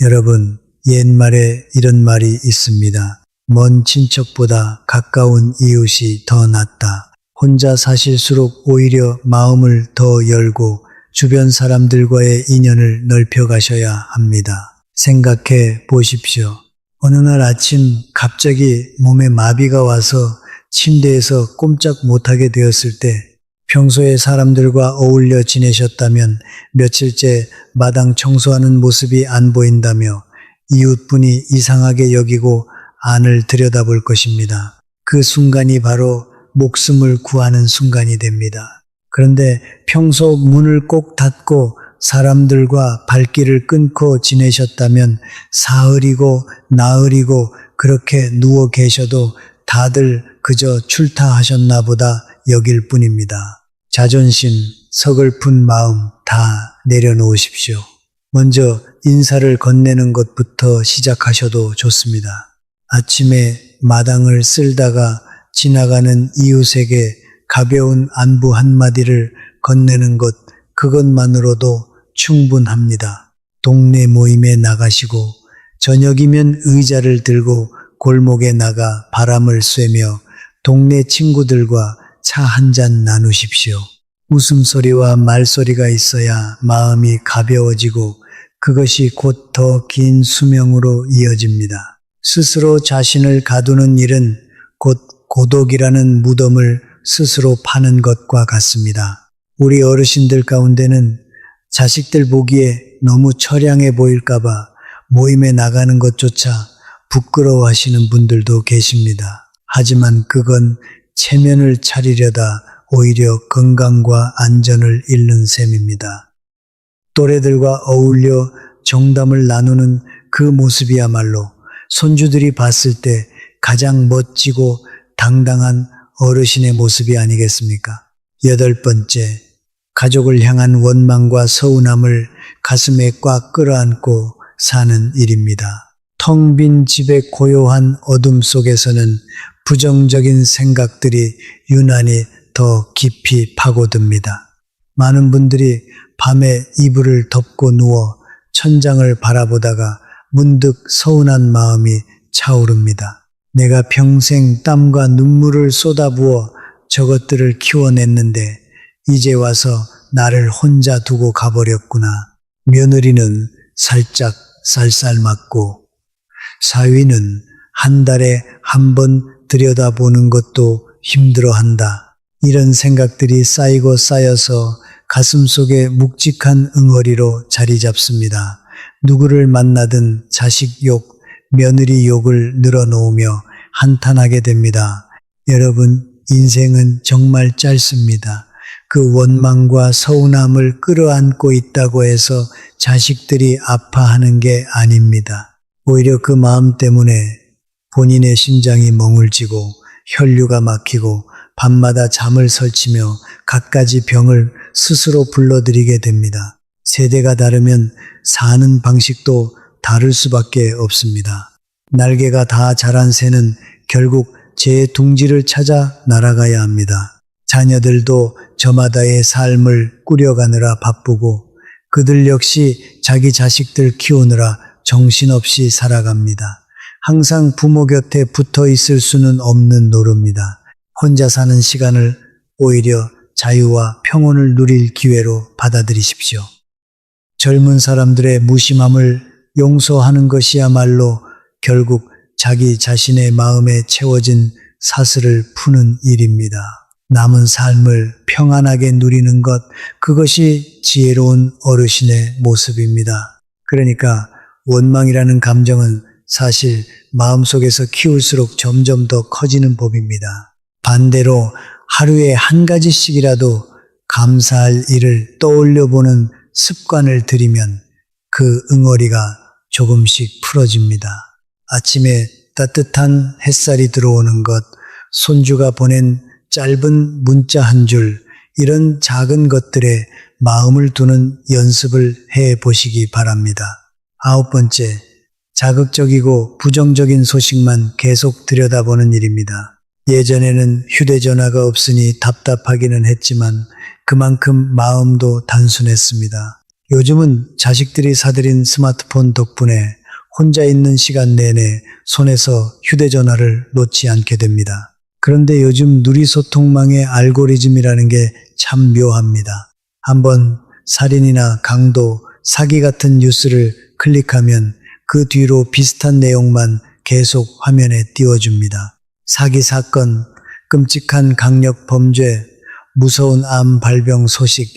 S1: 여러분, 옛말에 이런 말이 있습니다. 먼 친척보다 가까운 이웃이 더 낫다. 혼자 사실수록 오히려 마음을 더 열고 주변 사람들과의 인연을 넓혀가셔야 합니다. 생각해 보십시오. 어느 날 아침 갑자기 몸에 마비가 와서 침대에서 꼼짝 못하게 되었을 때 평소에 사람들과 어울려 지내셨다면 며칠째 마당 청소하는 모습이 안 보인다며 이웃분이 이상하게 여기고 안을 들여다볼 것입니다. 그 순간이 바로 목숨을 구하는 순간이 됩니다. 그런데 평소 문을 꼭 닫고 사람들과 발길을 끊고 지내셨다면 사흘이고 나흘이고 그렇게 누워 계셔도 다들 그저 출타하셨나 보다 여길 뿐입니다. 자존심, 서글픈 마음 다 내려놓으십시오. 먼저 인사를 건네는 것부터 시작하셔도 좋습니다. 아침에 마당을 쓸다가 지나가는 이웃에게 가벼운 안부 한마디를 건네는 것, 그것만으로도 충분합니다. 동네 모임에 나가시고 저녁이면 의자를 들고 골목에 나가 바람을 쐬며 동네 친구들과 차 한 잔 나누십시오. 웃음소리와 말소리가 있어야 마음이 가벼워지고 그것이 곧 더 긴 수명으로 이어집니다. 스스로 자신을 가두는 일은 곧 고독이라는 무덤을 스스로 파는 것과 같습니다. 우리 어르신들 가운데는 자식들 보기에 너무 처량해 보일까봐 모임에 나가는 것조차 부끄러워하시는 분들도 계십니다. 하지만 그건 체면을 차리려다 오히려 건강과 안전을 잃는 셈입니다. 또래들과 어울려 정담을 나누는 그 모습이야말로 손주들이 봤을 때 가장 멋지고 당당한 어르신의 모습이 아니겠습니까? 8번째, 가족을 향한 원망과 서운함을 가슴에 꽉 끌어안고 사는 일입니다. 텅 빈 집의 고요한 어둠 속에서는 부정적인 생각들이 유난히 더 깊이 파고듭니다. 많은 분들이 밤에 이불을 덮고 누워 천장을 바라보다가 문득 서운한 마음이 차오릅니다. 내가 평생 땀과 눈물을 쏟아부어 저것들을 키워냈는데 이제 와서 나를 혼자 두고 가버렸구나. 며느리는 살짝 쌀쌀 맞고 사위는 한 달에 한 번 들여다보는 것도 힘들어한다. 이런 생각들이 쌓이고 쌓여서 가슴속에 묵직한 응어리로 자리 잡습니다. 누구를 만나든 자식 욕, 며느리 욕을 늘어놓으며 한탄하게 됩니다. 여러분, 인생은 정말 짧습니다. 그 원망과 서운함을 끌어안고 있다고 해서 자식들이 아파하는 게 아닙니다. 오히려 그 마음 때문에 본인의 심장이 멍울지고 혈류가 막히고 밤마다 잠을 설치며 갖가지 병을 스스로 불러들이게 됩니다. 세대가 다르면 사는 방식도 다를 수밖에 없습니다. 날개가 다 자란 새는 결국 제 둥지를 찾아 날아가야 합니다. 자녀들도 저마다의 삶을 꾸려가느라 바쁘고 그들 역시 자기 자식들 키우느라 정신없이 살아갑니다. 항상 부모 곁에 붙어 있을 수는 없는 노릇입니다. 혼자 사는 시간을 오히려 자유와 평온을 누릴 기회로 받아들이십시오. 젊은 사람들의 무심함을 용서하는 것이야말로 결국 자기 자신의 마음에 채워진 사슬을 푸는 일입니다. 남은 삶을 평안하게 누리는 것, 그것이 지혜로운 어르신의 모습입니다. 그러니까 원망이라는 감정은 사실 마음속에서 키울수록 점점 더 커지는 법입니다. 반대로 하루에 한 가지씩이라도 감사할 일을 떠올려보는 습관을 들이면 그 응어리가 조금씩 풀어집니다. 아침에 따뜻한 햇살이 들어오는 것, 손주가 보낸 짧은 문자 한 줄, 이런 작은 것들에 마음을 두는 연습을 해 보시기 바랍니다. 9번째, 자극적이고 부정적인 소식만 계속 들여다보는 일입니다. 예전에는 휴대전화가 없으니 답답하기는 했지만 그만큼 마음도 단순했습니다. 요즘은 자식들이 사들인 스마트폰 덕분에 혼자 있는 시간 내내 손에서 휴대전화를 놓지 않게 됩니다. 그런데 요즘 누리소통망의 알고리즘이라는 게 참 묘합니다. 한번 살인이나 강도, 사기 같은 뉴스를 클릭하면 그 뒤로 비슷한 내용만 계속 화면에 띄워줍니다. 사기 사건, 끔찍한 강력 범죄, 무서운 암 발병 소식,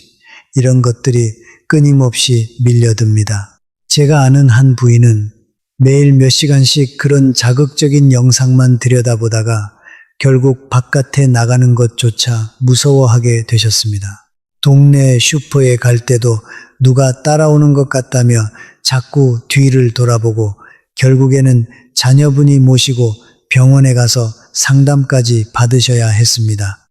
S1: 이런 것들이 끊임없이 밀려듭니다. 제가 아는 한 부인은 매일 몇 시간씩 그런 자극적인 영상만 들여다보다가 결국 바깥에 나가는 것조차 무서워하게 되셨습니다. 동네 슈퍼에 갈 때도 누가 따라오는 것 같다며 자꾸 뒤를 돌아보고 결국에는 자녀분이 모시고 병원에 가서 상담까지 받으셔야 했습니다.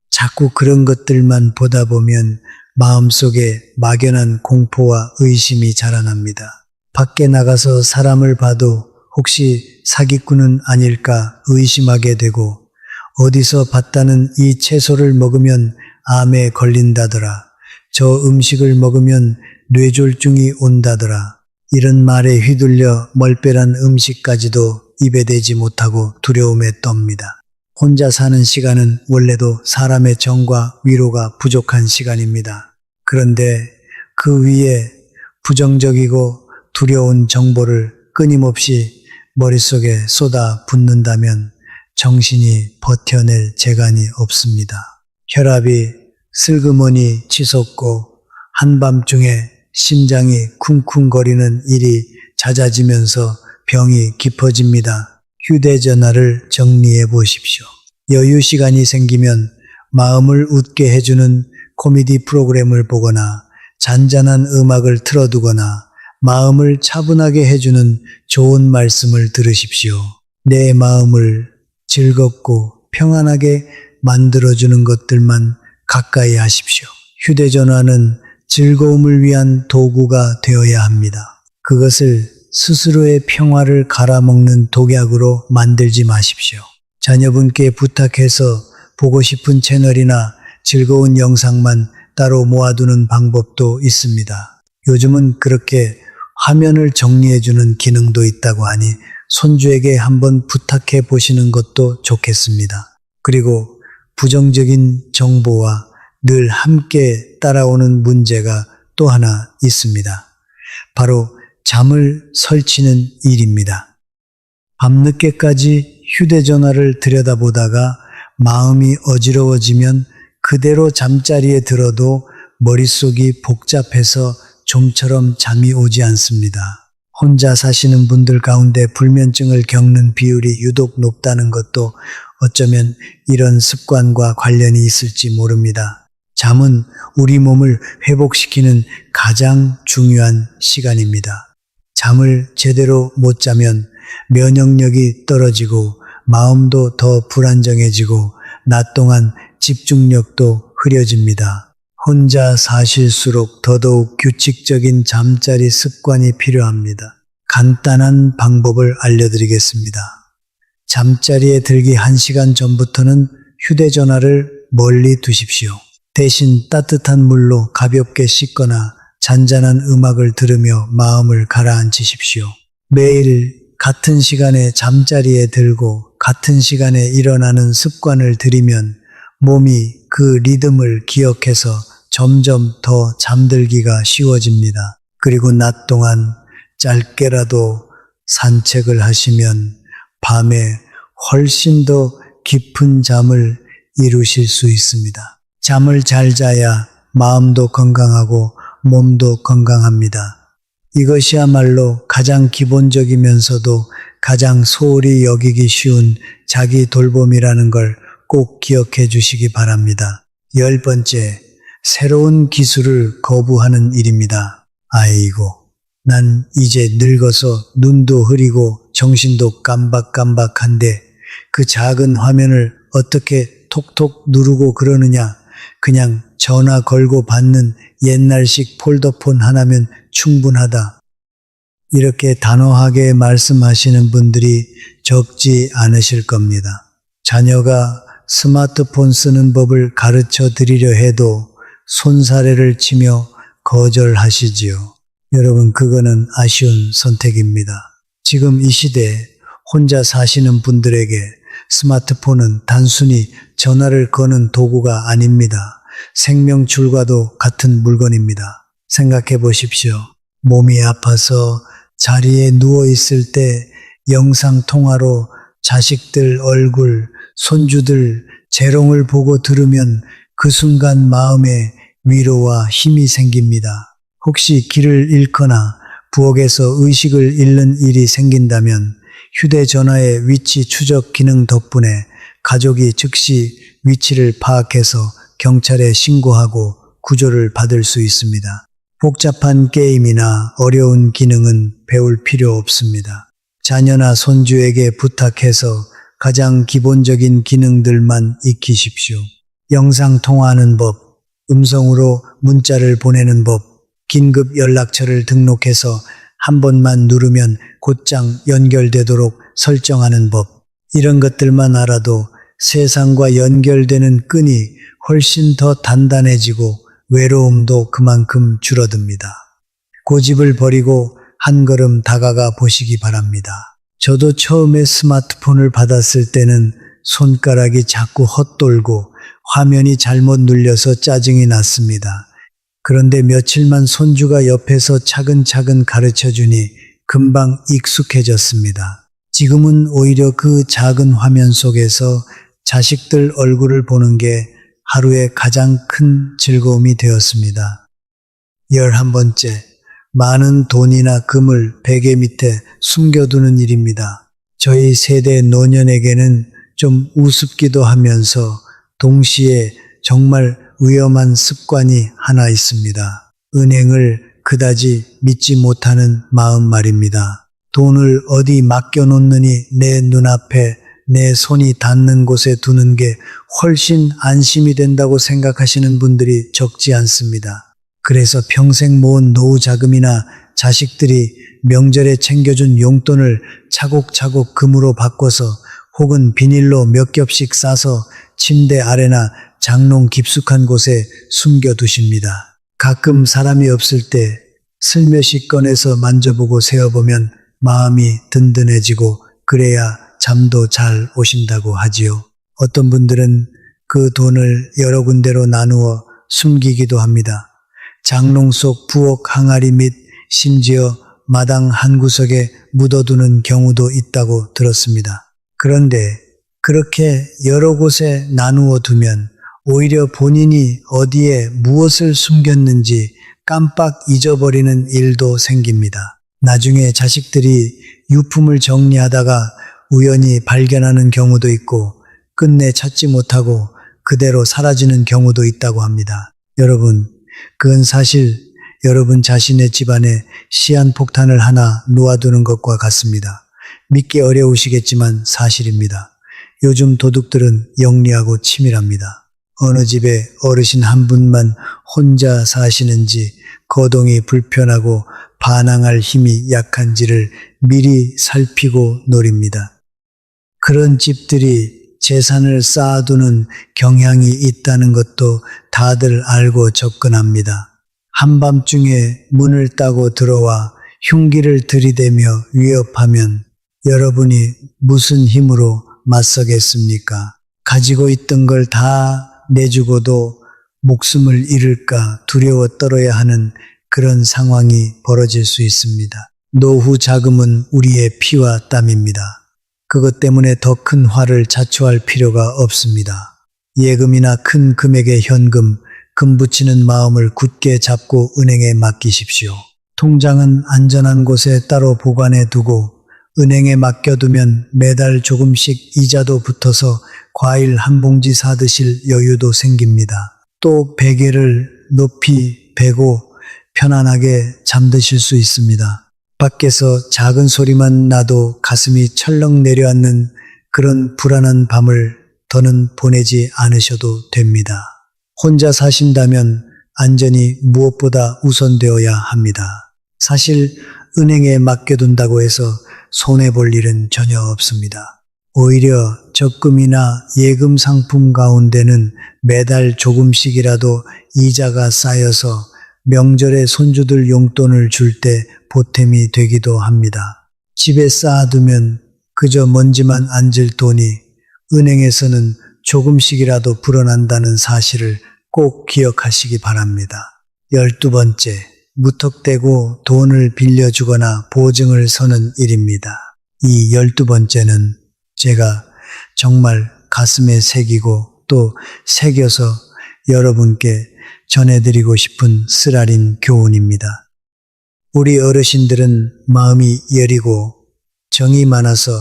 S1: 자꾸 그런 것들만 보다 보면 마음속에 막연한 공포와 의심이 자라납니다. 밖에 나가서 사람을 봐도 혹시 사기꾼은 아닐까 의심하게 되고 어디서 봤다는 이 채소를 먹으면 암에 걸린다더라. 저 음식을 먹으면 뇌졸중이 온다더라. 이런 말에 휘둘려 멀빼란 음식까지도 입에 대지 못하고 두려움에 떱니다. 혼자 사는 시간은 원래도 사람의 정과 위로가 부족한 시간입니다. 그런데 그 위에 부정적이고 두려운 정보를 끊임없이 머릿속에 쏟아 붓는다면 정신이 버텨낼 재간이 없습니다. 혈압이 슬그머니 치솟고 한밤중에 심장이 쿵쿵거리는 일이 잦아지면서 병이 깊어집니다. 휴대전화를 정리해 보십시오. 여유 시간이 생기면 마음을 웃게 해주는 코미디 프로그램을 보거나 잔잔한 음악을 틀어두거나 마음을 차분하게 해주는 좋은 말씀을 들으십시오. 내 마음을 즐겁고 평안하게 만들어주는 것들만 가까이 하십시오. 휴대전화는 즐거움을 위한 도구가 되어야 합니다. 그것을 스스로의 평화를 갈아먹는 독약으로 만들지 마십시오. 자녀분께 부탁해서 보고 싶은 채널이나 즐거운 영상만 따로 모아두는 방법도 있습니다. 요즘은 그렇게 화면을 정리해주는 기능도 있다고 하니 손주에게 한번 부탁해 보시는 것도 좋겠습니다. 그리고 부정적인 정보와 늘 함께 따라오는 문제가 또 하나 있습니다. 바로 잠을 설치는 일입니다. 밤늦게까지 휴대전화를 들여다보다가 마음이 어지러워지면 그대로 잠자리에 들어도 머릿속이 복잡해서 좀처럼 잠이 오지 않습니다. 혼자 사시는 분들 가운데 불면증을 겪는 비율이 유독 높다는 것도 어쩌면 이런 습관과 관련이 있을지 모릅니다. 잠은 우리 몸을 회복시키는 가장 중요한 시간입니다. 잠을 제대로 못 자면 면역력이 떨어지고 마음도 더 불안정해지고 낮 동안 집중력도 흐려집니다. 혼자 사실수록 더더욱 규칙적인 잠자리 습관이 필요합니다. 간단한 방법을 알려드리겠습니다. 잠자리에 들기 1시간 전부터는 휴대전화를 멀리 두십시오. 대신 따뜻한 물로 가볍게 씻거나 잔잔한 음악을 들으며 마음을 가라앉히십시오. 매일 같은 시간에 잠자리에 들고 같은 시간에 일어나는 습관을 들이면 몸이 그 리듬을 기억해서 점점 더 잠들기가 쉬워집니다. 그리고 낮 동안 짧게라도 산책을 하시면 밤에 훨씬 더 깊은 잠을 이루실 수 있습니다. 잠을 잘 자야 마음도 건강하고 몸도 건강합니다. 이것이야말로 가장 기본적이면서도 가장 소홀히 여기기 쉬운 자기 돌봄이라는 걸 꼭 기억해 주시기 바랍니다. 10번째, 새로운 기술을 거부하는 일입니다. 아이고, 난 이제 늙어서 눈도 흐리고 정신도 깜박깜박한데 그 작은 화면을 어떻게 톡톡 누르고 그러느냐. 그냥 전화 걸고 받는 옛날식 폴더폰 하나면 충분하다. 이렇게 단호하게 말씀하시는 분들이 적지 않으실 겁니다. 자녀가 스마트폰 쓰는 법을 가르쳐 드리려 해도 손사래를 치며 거절하시지요. 여러분, 그거는 아쉬운 선택입니다. 지금 이 시대에 혼자 사시는 분들에게 스마트폰은 단순히 전화를 거는 도구가 아닙니다. 생명줄과도 같은 물건입니다. 생각해 보십시오. 몸이 아파서 자리에 누워 있을 때 영상통화로 자식들 얼굴, 손주들 재롱을 보고 들으면 그 순간 마음에 위로와 힘이 생깁니다. 혹시 길을 잃거나 부엌에서 의식을 잃는 일이 생긴다면 휴대전화의 위치 추적 기능 덕분에 가족이 즉시 위치를 파악해서 경찰에 신고하고 구조를 받을 수 있습니다. 복잡한 게임이나 어려운 기능은 배울 필요 없습니다. 자녀나 손주에게 부탁해서 가장 기본적인 기능들만 익히십시오. 영상 통화하는 법, 음성으로 문자를 보내는 법, 긴급 연락처를 등록해서 한 번만 누르면 곧장 연결되도록 설정하는 법, 이런 것들만 알아도 세상과 연결되는 끈이 훨씬 더 단단해지고 외로움도 그만큼 줄어듭니다. 고집을 버리고 한 걸음 다가가 보시기 바랍니다. 저도 처음에 스마트폰을 받았을 때는 손가락이 자꾸 헛돌고 화면이 잘못 눌려서 짜증이 났습니다. 그런데 며칠만 손주가 옆에서 차근차근 가르쳐주니 금방 익숙해졌습니다. 지금은 오히려 그 작은 화면 속에서 자식들 얼굴을 보는 게 하루의 가장 큰 즐거움이 되었습니다. 11번째, 많은 돈이나 금을 베개 밑에 숨겨두는 일입니다. 저희 세대 노년에게는 좀 우습기도 하면서 동시에 정말 위험한 습관이 하나 있습니다. 은행을 그다지 믿지 못하는 마음 말입니다. 돈을 어디 맡겨놓느니 내 눈앞에 내 손이 닿는 곳에 두는 게 훨씬 안심이 된다고 생각하시는 분들이 적지 않습니다. 그래서 평생 모은 노후 자금이나 자식들이 명절에 챙겨준 용돈을 차곡차곡 금으로 바꿔서 혹은 비닐로 몇 겹씩 싸서 침대 아래나 장롱 깊숙한 곳에 숨겨두십니다. 가끔 사람이 없을 때 슬며시 꺼내서 만져보고 세어보면 마음이 든든해지고 그래야 잠도 잘 오신다고 하지요. 어떤 분들은 그 돈을 여러 군데로 나누어 숨기기도 합니다. 장롱 속 부엌 항아리 및 심지어 마당 한 구석에 묻어두는 경우도 있다고 들었습니다. 그런데 그렇게 여러 곳에 나누어 두면 오히려 본인이 어디에 무엇을 숨겼는지 깜빡 잊어버리는 일도 생깁니다. 나중에 자식들이 유품을 정리하다가 우연히 발견하는 경우도 있고 끝내 찾지 못하고 그대로 사라지는 경우도 있다고 합니다. 여러분, 그건 사실 여러분 자신의 집안에 시한폭탄을 하나 놓아두는 것과 같습니다. 믿기 어려우시겠지만 사실입니다. 요즘 도둑들은 영리하고 치밀합니다. 어느 집에 어르신 한 분만 혼자 사시는지 거동이 불편하고 반항할 힘이 약한지를 미리 살피고 노립니다. 그런 집들이 재산을 쌓아두는 경향이 있다는 것도 다들 알고 접근합니다. 한밤중에 문을 따고 들어와 흉기를 들이대며 위협하면 여러분이 무슨 힘으로 맞서겠습니까? 가지고 있던 걸 다 내주고도 목숨을 잃을까 두려워 떨어야 하는 그런 상황이 벌어질 수 있습니다. 노후 자금은 우리의 피와 땀입니다. 그것 때문에 더 큰 화를 자초할 필요가 없습니다. 예금이나 큰 금액의 현금, 금붙이는 마음을 굳게 잡고 은행에 맡기십시오. 통장은 안전한 곳에 따로 보관해 두고 은행에 맡겨두면 매달 조금씩 이자도 붙어서 과일 한 봉지 사드실 여유도 생깁니다. 또 베개를 높이 베고 편안하게 잠드실 수 있습니다. 밖에서 작은 소리만 나도 가슴이 철렁 내려앉는 그런 불안한 밤을 더는 보내지 않으셔도 됩니다. 혼자 사신다면 안전이 무엇보다 우선되어야 합니다. 사실 은행에 맡겨둔다고 해서 손해볼 일은 전혀 없습니다. 오히려 적금이나 예금 상품 가운데는 매달 조금씩이라도 이자가 쌓여서 명절에 손주들 용돈을 줄 때 보탬이 되기도 합니다. 집에 쌓아두면 그저 먼지만 앉을 돈이 은행에서는 조금씩이라도 불어난다는 사실을 꼭 기억하시기 바랍니다. 12번째, 무턱대고 돈을 빌려주거나 보증을 서는 일입니다. 이 12번째는 제가 정말 가슴에 새기고 또 새겨서 여러분께 전해드리고 싶은 쓰라린 교훈입니다. 우리 어르신들은 마음이 여리고 정이 많아서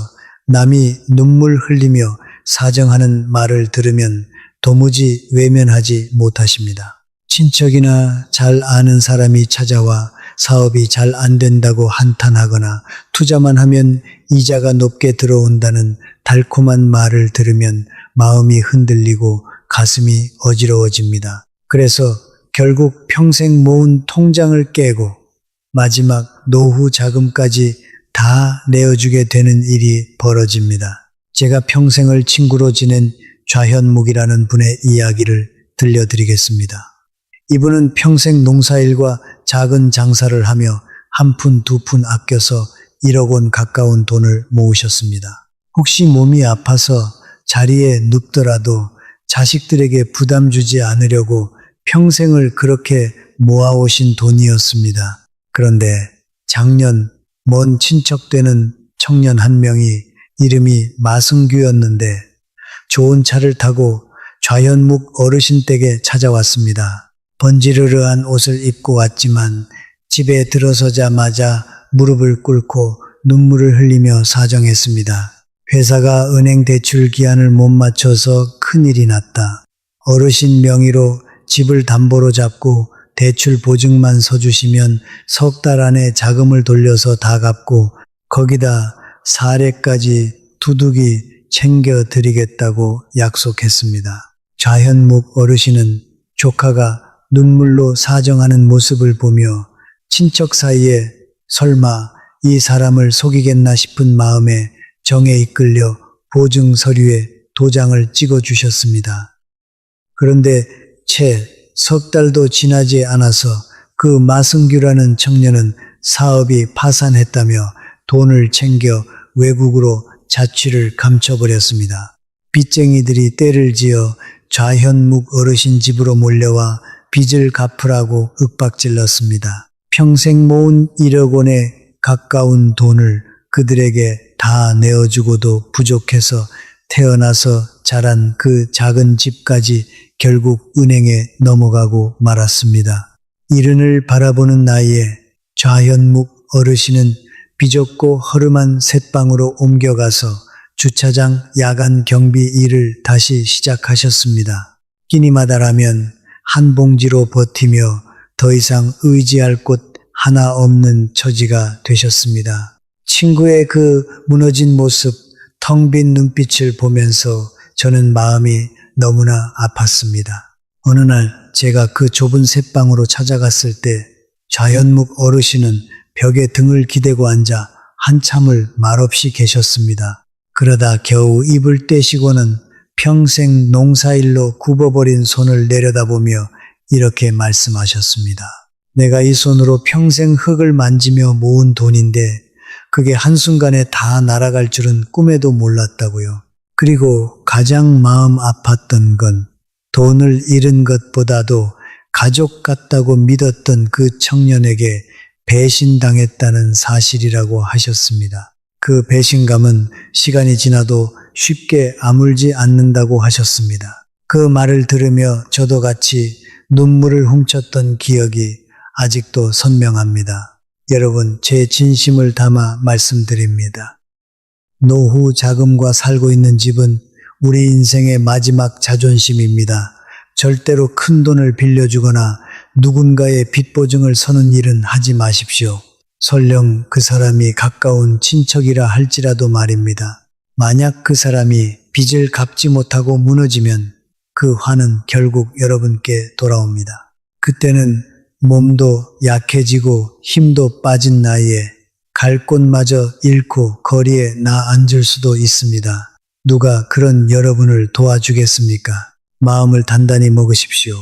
S1: 남이 눈물 흘리며 사정하는 말을 들으면 도무지 외면하지 못하십니다. 친척이나 잘 아는 사람이 찾아와 사업이 잘 안 된다고 한탄하거나 투자만 하면 이자가 높게 들어온다는 달콤한 말을 들으면 마음이 흔들리고 가슴이 어지러워집니다. 그래서 결국 평생 모은 통장을 깨고 마지막 노후 자금까지 다 내어주게 되는 일이 벌어집니다. 제가 평생을 친구로 지낸 좌현묵이라는 분의 이야기를 들려드리겠습니다. 이분은 평생 농사일과 작은 장사를 하며 한 푼 두 푼 아껴서 1억 원 가까운 돈을 모으셨습니다. 혹시 몸이 아파서 자리에 눕더라도 자식들에게 부담 주지 않으려고 평생을 그렇게 모아오신 돈이었습니다. 그런데 작년 먼 친척 되는 청년 한 명이 이름이 마승규였는데 좋은 차를 타고 좌현묵 어르신 댁에 찾아왔습니다. 번지르르한 옷을 입고 왔지만 집에 들어서자마자 무릎을 꿇고 눈물을 흘리며 사정했습니다. 회사가 은행 대출 기한을 못 맞춰서 큰일이 났다. 어르신 명의로 집을 담보로 잡고 대출 보증만 서주시면 석 달 안에 자금을 돌려서 다 갚고 거기다 사례까지 두둑이 챙겨드리겠다고 약속했습니다. 좌현묵 어르신은 조카가 눈물로 사정하는 모습을 보며 친척 사이에 설마 이 사람을 속이겠나 싶은 마음에 정에 이끌려 보증 서류에 도장을 찍어 주셨습니다. 그런데 채 석 달도 지나지 않아서 그 마승규라는 청년은 사업이 파산했다며 돈을 챙겨 외국으로 자취를 감춰버렸습니다. 빚쟁이들이 때를 지어 좌현묵 어르신 집으로 몰려와 빚을 갚으라고 윽박질렀습니다. 평생 모은 1억 원에 가까운 돈을 그들에게 다 내어주고도 부족해서 태어나서 자란 그 작은 집까지 결국 은행에 넘어가고 말았습니다. 이른을 바라보는 나이에 좌현묵 어르신은 비좁고 허름한 셋방으로 옮겨가서 주차장 야간 경비 일을 다시 시작하셨습니다. 끼니마다라면 한 봉지로 버티며 더 이상 의지할 곳 하나 없는 처지가 되셨습니다. 친구의 그 무너진 모습, 텅 빈 눈빛을 보면서 저는 마음이 너무나 아팠습니다. 어느 날 제가 그 좁은 셋방으로 찾아갔을 때 좌현묵 어르신은 벽에 등을 기대고 앉아 한참을 말없이 계셨습니다. 그러다 겨우 입을 떼시고는 평생 농사일로 굽어버린 손을 내려다보며 이렇게 말씀하셨습니다. 내가 이 손으로 평생 흙을 만지며 모은 돈인데 그게 한순간에 다 날아갈 줄은 꿈에도 몰랐다고요. 그리고 가장 마음 아팠던 건 돈을 잃은 것보다도 가족 같다고 믿었던 그 청년에게 배신당했다는 사실이라고 하셨습니다. 그 배신감은 시간이 지나도 쉽게 아물지 않는다고 하셨습니다. 그 말을 들으며 저도 같이 눈물을 훔쳤던 기억이 아직도 선명합니다. 여러분, 제 진심을 담아 말씀드립니다. 노후 자금과 살고 있는 집은 우리 인생의 마지막 자존심입니다. 절대로 큰 돈을 빌려주거나 누군가의 빚 보증을 서는 일은 하지 마십시오. 설령 그 사람이 가까운 친척이라 할지라도 말입니다. 만약 그 사람이 빚을 갚지 못하고 무너지면 그 화는 결국 여러분께 돌아옵니다. 그때는 몸도 약해지고 힘도 빠진 나이에 갈 곳마저 잃고 거리에 나 앉을 수도 있습니다. 누가 그런 여러분을 도와주겠습니까? 마음을 단단히 먹으십시오.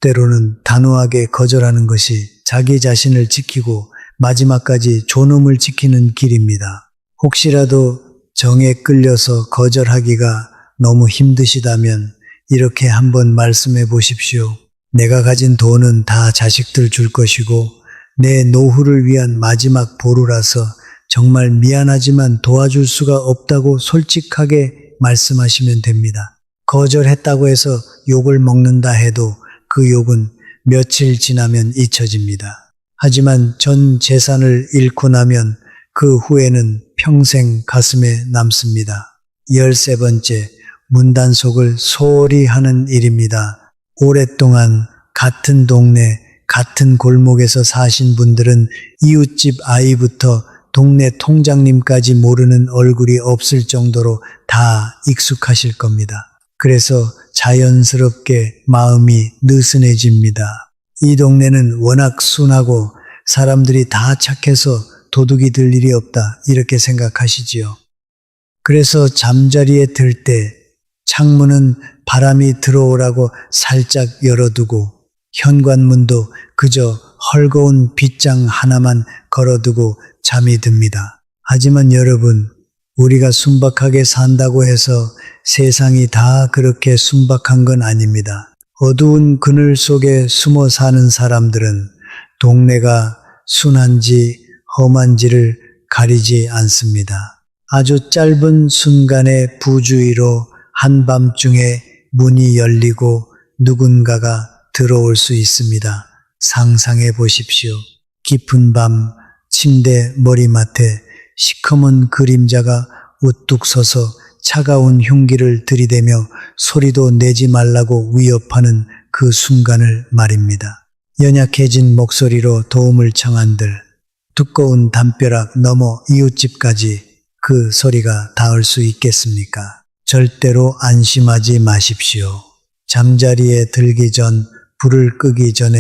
S1: 때로는 단호하게 거절하는 것이 자기 자신을 지키고 마지막까지 존엄을 지키는 길입니다. 혹시라도 정에 끌려서 거절하기가 너무 힘드시다면 이렇게 한번 말씀해 보십시오. 내가 가진 돈은 다 자식들 줄 것이고 내 노후를 위한 마지막 보루라서 정말 미안하지만 도와줄 수가 없다고 솔직하게 말씀하시면 됩니다. 거절했다고 해서 욕을 먹는다 해도 그 욕은 며칠 지나면 잊혀집니다. 하지만 전 재산을 잃고 나면 그 후회는 평생 가슴에 남습니다. 13번째, 문단속을 소홀히 하는 일입니다. 오랫동안 같은 동네, 같은 골목에서 사신 분들은 이웃집 아이부터 동네 통장님까지 모르는 얼굴이 없을 정도로 다 익숙하실 겁니다. 그래서 자연스럽게 마음이 느슨해집니다. 이 동네는 워낙 순하고 사람들이 다 착해서 도둑이 들 일이 없다 이렇게 생각하시지요. 그래서 잠자리에 들 때 창문은 바람이 들어오라고 살짝 열어두고 현관문도 그저 헐거운 빗장 하나만 걸어두고 잠이 듭니다. 하지만 여러분, 우리가 순박하게 산다고 해서 세상이 다 그렇게 순박한 건 아닙니다. 어두운 그늘 속에 숨어 사는 사람들은 동네가 순한지 험한지를 가리지 않습니다. 아주 짧은 순간의 부주의로 한밤중에 문이 열리고 누군가가 들어올 수 있습니다. 상상해 보십시오. 깊은 밤 침대 머리맡에 시커먼 그림자가 우뚝 서서 차가운 흉기를 들이대며 소리도 내지 말라고 위협하는 그 순간을 말입니다. 연약해진 목소리로 도움을 청한들 두꺼운 담벼락 너머 이웃집까지 그 소리가 닿을 수 있겠습니까? 절대로 안심하지 마십시오. 잠자리에 들기 전 불을 끄기 전에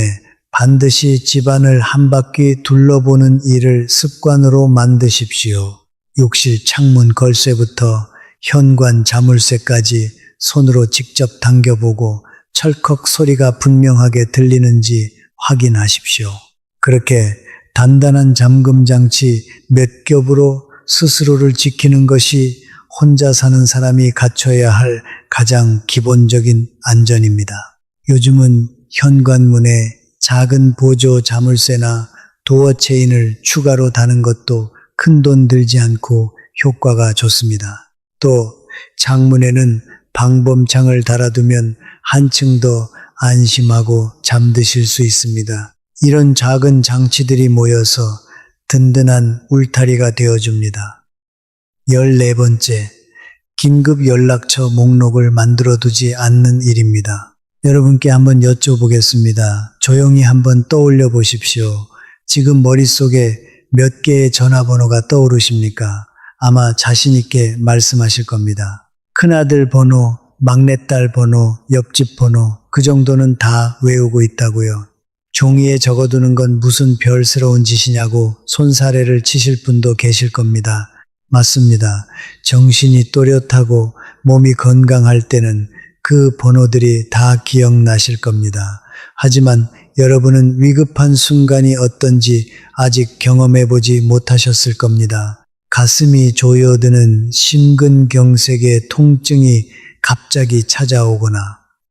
S1: 반드시 집안을 한 바퀴 둘러보는 일을 습관으로 만드십시오. 욕실 창문 걸쇠부터 현관 자물쇠까지 손으로 직접 당겨보고 철컥 소리가 분명하게 들리는지 확인하십시오. 그렇게 단단한 잠금 장치 몇 겹으로 스스로를 지키는 것이 혼자 사는 사람이 갖춰야 할 가장 기본적인 안전입니다. 요즘은 현관문에 작은 보조 자물쇠나 도어 체인을 추가로 다는 것도 큰돈 들지 않고 효과가 좋습니다. 또 창문에는 방범창을 달아두면 한층 더 안심하고 잠드실 수 있습니다. 이런 작은 장치들이 모여서 든든한 울타리가 되어줍니다. 14번째, 긴급 연락처 목록을 만들어두지 않는 일입니다. 여러분께 한번 여쭤보겠습니다. 조용히 한번 떠올려 보십시오. 지금 머릿속에 몇 개의 전화번호가 떠오르십니까? 아마 자신있게 말씀하실 겁니다. 큰아들 번호, 막내딸 번호, 옆집 번호, 그 정도는 다 외우고 있다고요. 종이에 적어두는 건 무슨 별스러운 짓이냐고 손사래를 치실 분도 계실 겁니다. 맞습니다. 정신이 또렷하고 몸이 건강할 때는 그 번호들이 다 기억나실 겁니다. 하지만 여러분은 위급한 순간이 어떤지 아직 경험해보지 못하셨을 겁니다. 가슴이 조여드는 심근경색의 통증이 갑자기 찾아오거나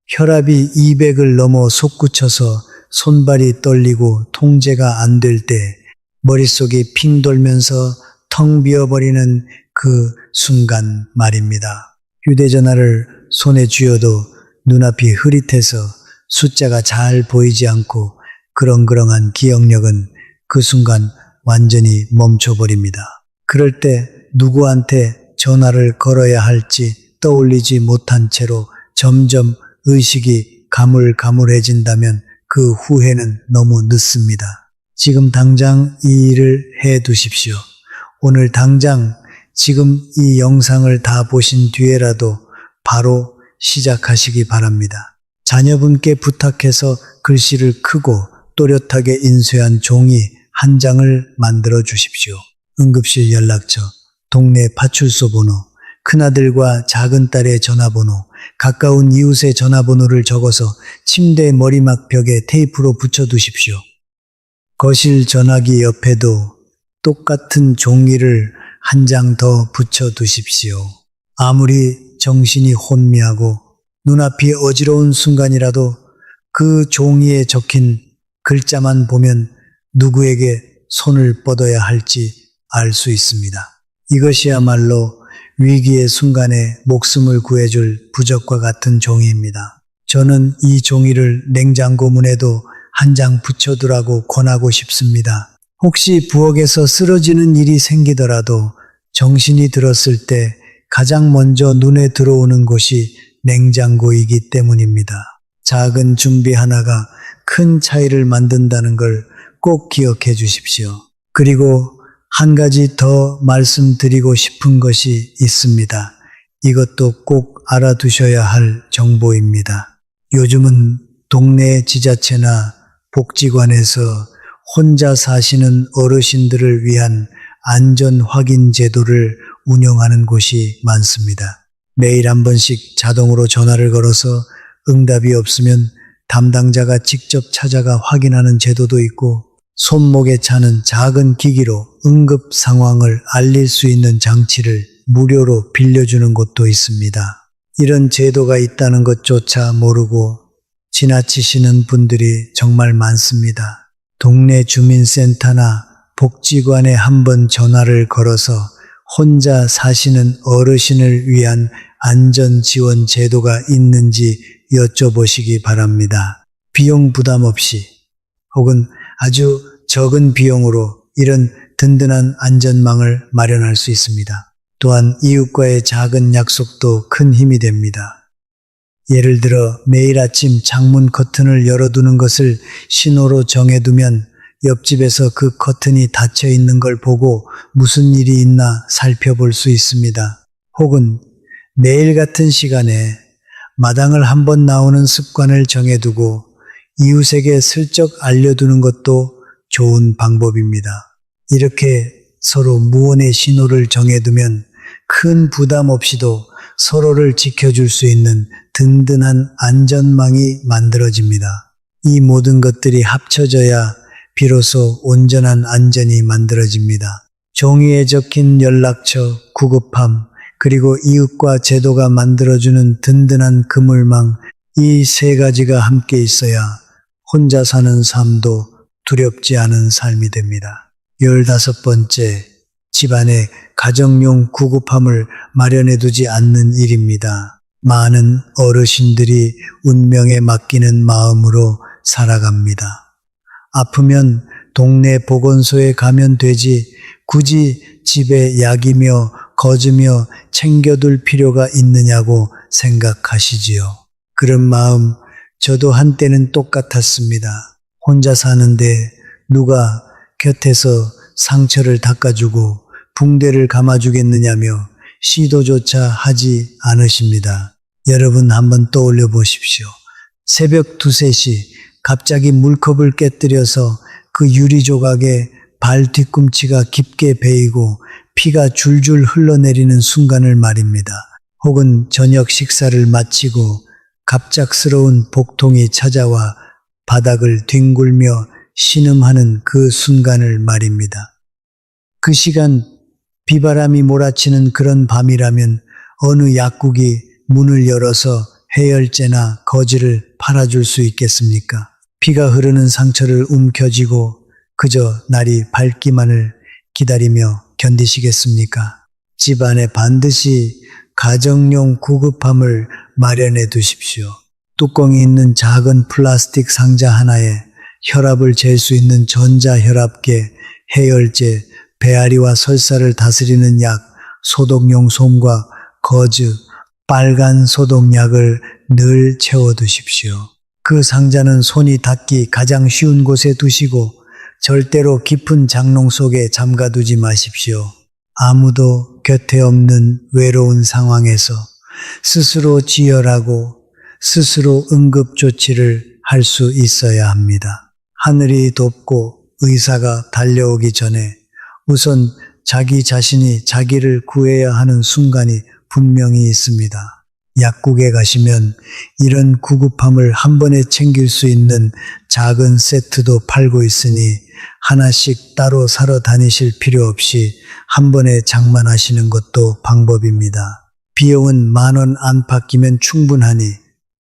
S1: 혈압이 200을 넘어 솟구쳐서 손발이 떨리고 통제가 안 될 때 머릿속이 핑 돌면서 텅 비어버리는 그 순간 말입니다. 휴대전화를 손에 쥐어도 눈앞이 흐릿해서 숫자가 잘 보이지 않고 그렁그렁한 기억력은 그 순간 완전히 멈춰버립니다. 그럴 때 누구한테 전화를 걸어야 할지 떠올리지 못한 채로 점점 의식이 가물가물해진다면 그 후회는 너무 늦습니다. 지금 당장 이 일을 해 두십시오. 오늘 당장 지금 이 영상을 다 보신 뒤에라도 바로 시작하시기 바랍니다. 자녀분께 부탁해서 글씨를 크고 또렷하게 인쇄한 종이 한 장을 만들어 주십시오. 응급실 연락처, 동네 파출소 번호, 큰아들과 작은딸의 전화번호, 가까운 이웃의 전화번호를 적어서 침대 머리막 벽에 테이프로 붙여두십시오. 거실 전화기 옆에도 똑같은 종이를 한 장 더 붙여두십시오. 아무리 정신이 혼미하고 눈앞이 어지러운 순간이라도 그 종이에 적힌 글자만 보면 누구에게 손을 뻗어야 할지 알 수 있습니다. 이것이야말로 위기의 순간에 목숨을 구해줄 부적과 같은 종이입니다. 저는 이 종이를 냉장고 문에도 한 장 붙여두라고 권하고 싶습니다. 혹시 부엌에서 쓰러지는 일이 생기더라도 정신이 들었을 때 가장 먼저 눈에 들어오는 곳이 냉장고이기 때문입니다. 작은 준비 하나가 큰 차이를 만든다는 걸 꼭 기억해 주십시오. 그리고 한 가지 더 말씀드리고 싶은 것이 있습니다. 이것도 꼭 알아두셔야 할 정보입니다. 요즘은 동네 지자체나 복지관에서 혼자 사시는 어르신들을 위한 안전 확인 제도를 운영하는 곳이 많습니다. 매일 한 번씩 자동으로 전화를 걸어서 응답이 없으면 담당자가 직접 찾아가 확인하는 제도도 있고 손목에 차는 작은 기기로 응급 상황을 알릴 수 있는 장치를 무료로 빌려주는 곳도 있습니다. 이런 제도가 있다는 것조차 모르고 지나치시는 분들이 정말 많습니다. 동네 주민센터나 복지관에 한번 전화를 걸어서 혼자 사시는 어르신을 위한 안전 지원 제도가 있는지 여쭤보시기 바랍니다. 비용 부담 없이 혹은 아주 적은 비용으로 이런 든든한 안전망을 마련할 수 있습니다. 또한 이웃과의 작은 약속도 큰 힘이 됩니다. 예를 들어 매일 아침 창문 커튼을 열어두는 것을 신호로 정해두면 옆집에서 그 커튼이 닫혀 있는 걸 보고 무슨 일이 있나 살펴볼 수 있습니다. 혹은 매일 같은 시간에 마당을 한번 나오는 습관을 정해두고 이웃에게 슬쩍 알려두는 것도 좋은 방법입니다. 이렇게 서로 무언의 신호를 정해두면 큰 부담 없이도 서로를 지켜줄 수 있는 든든한 안전망이 만들어집니다. 이 모든 것들이 합쳐져야 비로소 온전한 안전이 만들어집니다. 종이에 적힌 연락처, 구급함, 그리고 이웃과 제도가 만들어주는 든든한 그물망, 이 세 가지가 함께 있어야 혼자 사는 삶도 두렵지 않은 삶이 됩니다. 15번째, 집안에 가정용 구급함을 마련해 두지 않는 일입니다. 많은 어르신들이 운명에 맡기는 마음으로 살아갑니다. 아프면 동네 보건소에 가면 되지 굳이 집에 약이며 거즈며 챙겨둘 필요가 있느냐고 생각하시지요. 그런 마음 저도 한때는 똑같았습니다. 혼자 사는데 누가 곁에서 상처를 닦아주고 붕대를 감아주겠느냐며 시도조차 하지 않으십니다. 여러분 한번 떠올려 보십시오. 새벽 2, 3시 갑자기 물컵을 깨뜨려서 그 유리 조각에 발 뒤꿈치가 깊게 베이고 피가 줄줄 흘러내리는 순간을 말입니다. 혹은 저녁 식사를 마치고 갑작스러운 복통이 찾아와 바닥을 뒹굴며 신음하는 그 순간을 말입니다. 그 시간 비바람이 몰아치는 그런 밤이라면 어느 약국이 문을 열어서 해열제나 거즈를 팔아줄 수 있겠습니까? 피가 흐르는 상처를 움켜쥐고 그저 날이 밝기만을 기다리며 견디시겠습니까? 집안에 반드시 가정용 구급함을 마련해 두십시오. 뚜껑이 있는 작은 플라스틱 상자 하나에 혈압을 잴 수 있는 전자혈압계, 해열제, 배앓이와 설사를 다스리는 약, 소독용 솜과 거즈, 빨간 소독약을 늘 채워두십시오. 그 상자는 손이 닿기 가장 쉬운 곳에 두시고 절대로 깊은 장롱 속에 잠가두지 마십시오. 아무도 곁에 없는 외로운 상황에서 스스로 지혈하고 스스로 응급조치를 할 수 있어야 합니다. 하늘이 돕고 의사가 달려오기 전에 우선 자기 자신이 자기를 구해야 하는 순간이 분명히 있습니다. 약국에 가시면 이런 구급함을 한 번에 챙길 수 있는 작은 세트도 팔고 있으니 하나씩 따로 사러 다니실 필요 없이 한 번에 장만하시는 것도 방법입니다. 비용은 10,000원 안팎이면 충분하니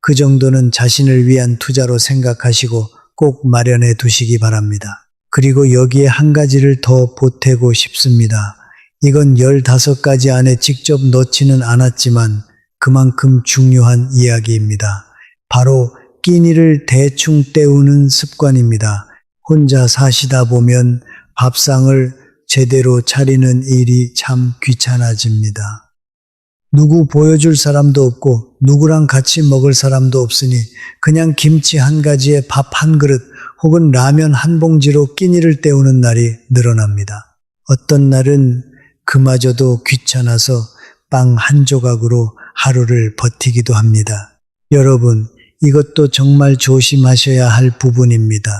S1: 그 정도는 자신을 위한 투자로 생각하시고 꼭 마련해 두시기 바랍니다. 그리고 여기에 한 가지를 더 보태고 싶습니다. 이건 15가지 안에 직접 넣지는 않았지만 그만큼 중요한 이야기입니다. 바로 끼니를 대충 때우는 습관입니다. 혼자 사시다 보면 밥상을 제대로 차리는 일이 참 귀찮아집니다. 누구 보여줄 사람도 없고 누구랑 같이 먹을 사람도 없으니 그냥 김치 한 가지에 밥 한 그릇 혹은 라면 한 봉지로 끼니를 때우는 날이 늘어납니다. 어떤 날은 그마저도 귀찮아서 빵 한 조각으로 하루를 버티기도 합니다. 여러분, 이것도 정말 조심하셔야 할 부분입니다.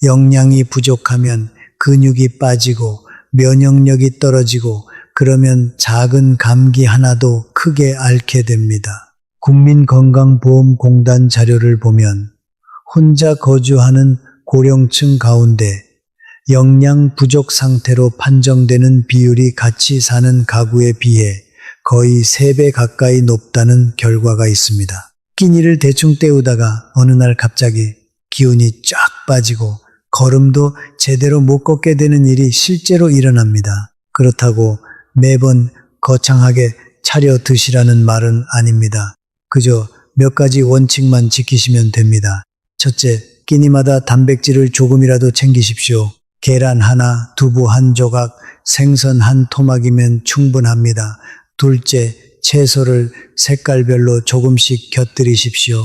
S1: 영양이 부족하면 근육이 빠지고 면역력이 떨어지고 그러면 작은 감기 하나도 크게 앓게 됩니다. 국민건강보험공단 자료를 보면 혼자 거주하는 고령층 가운데 영양 부족 상태로 판정되는 비율이 같이 사는 가구에 비해 거의 3배 가까이 높다는 결과가 있습니다. 끼니를 대충 때우다가 어느 날 갑자기 기운이 쫙 빠지고 걸음도 제대로 못 걷게 되는 일이 실제로 일어납니다. 그렇다고 매번 거창하게 차려 드시라는 말은 아닙니다. 그저 몇 가지 원칙만 지키시면 됩니다. 첫째, 끼니마다 단백질을 조금이라도 챙기십시오. 계란 하나, 두부 한 조각, 생선 한 토막이면 충분합니다. 둘째, 채소를 색깔별로 조금씩 곁들이십시오.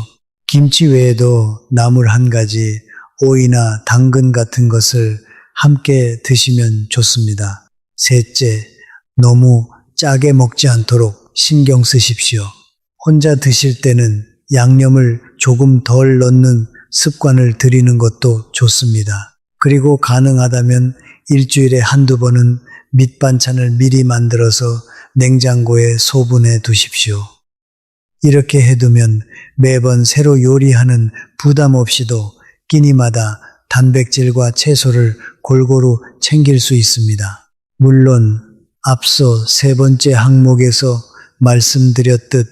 S1: 김치 외에도 나물 한 가지, 오이나 당근 같은 것을 함께 드시면 좋습니다. 셋째, 너무 짜게 먹지 않도록 신경 쓰십시오. 혼자 드실 때는 양념을 조금 덜 넣는 습관을 들이는 것도 좋습니다. 그리고 가능하다면 일주일에 한두 번은 밑반찬을 미리 만들어서 냉장고에 소분해 두십시오. 이렇게 해두면 매번 새로 요리하는 부담 없이도 끼니마다 단백질과 채소를 골고루 챙길 수 있습니다. 물론 앞서 3번째 항목에서 말씀드렸듯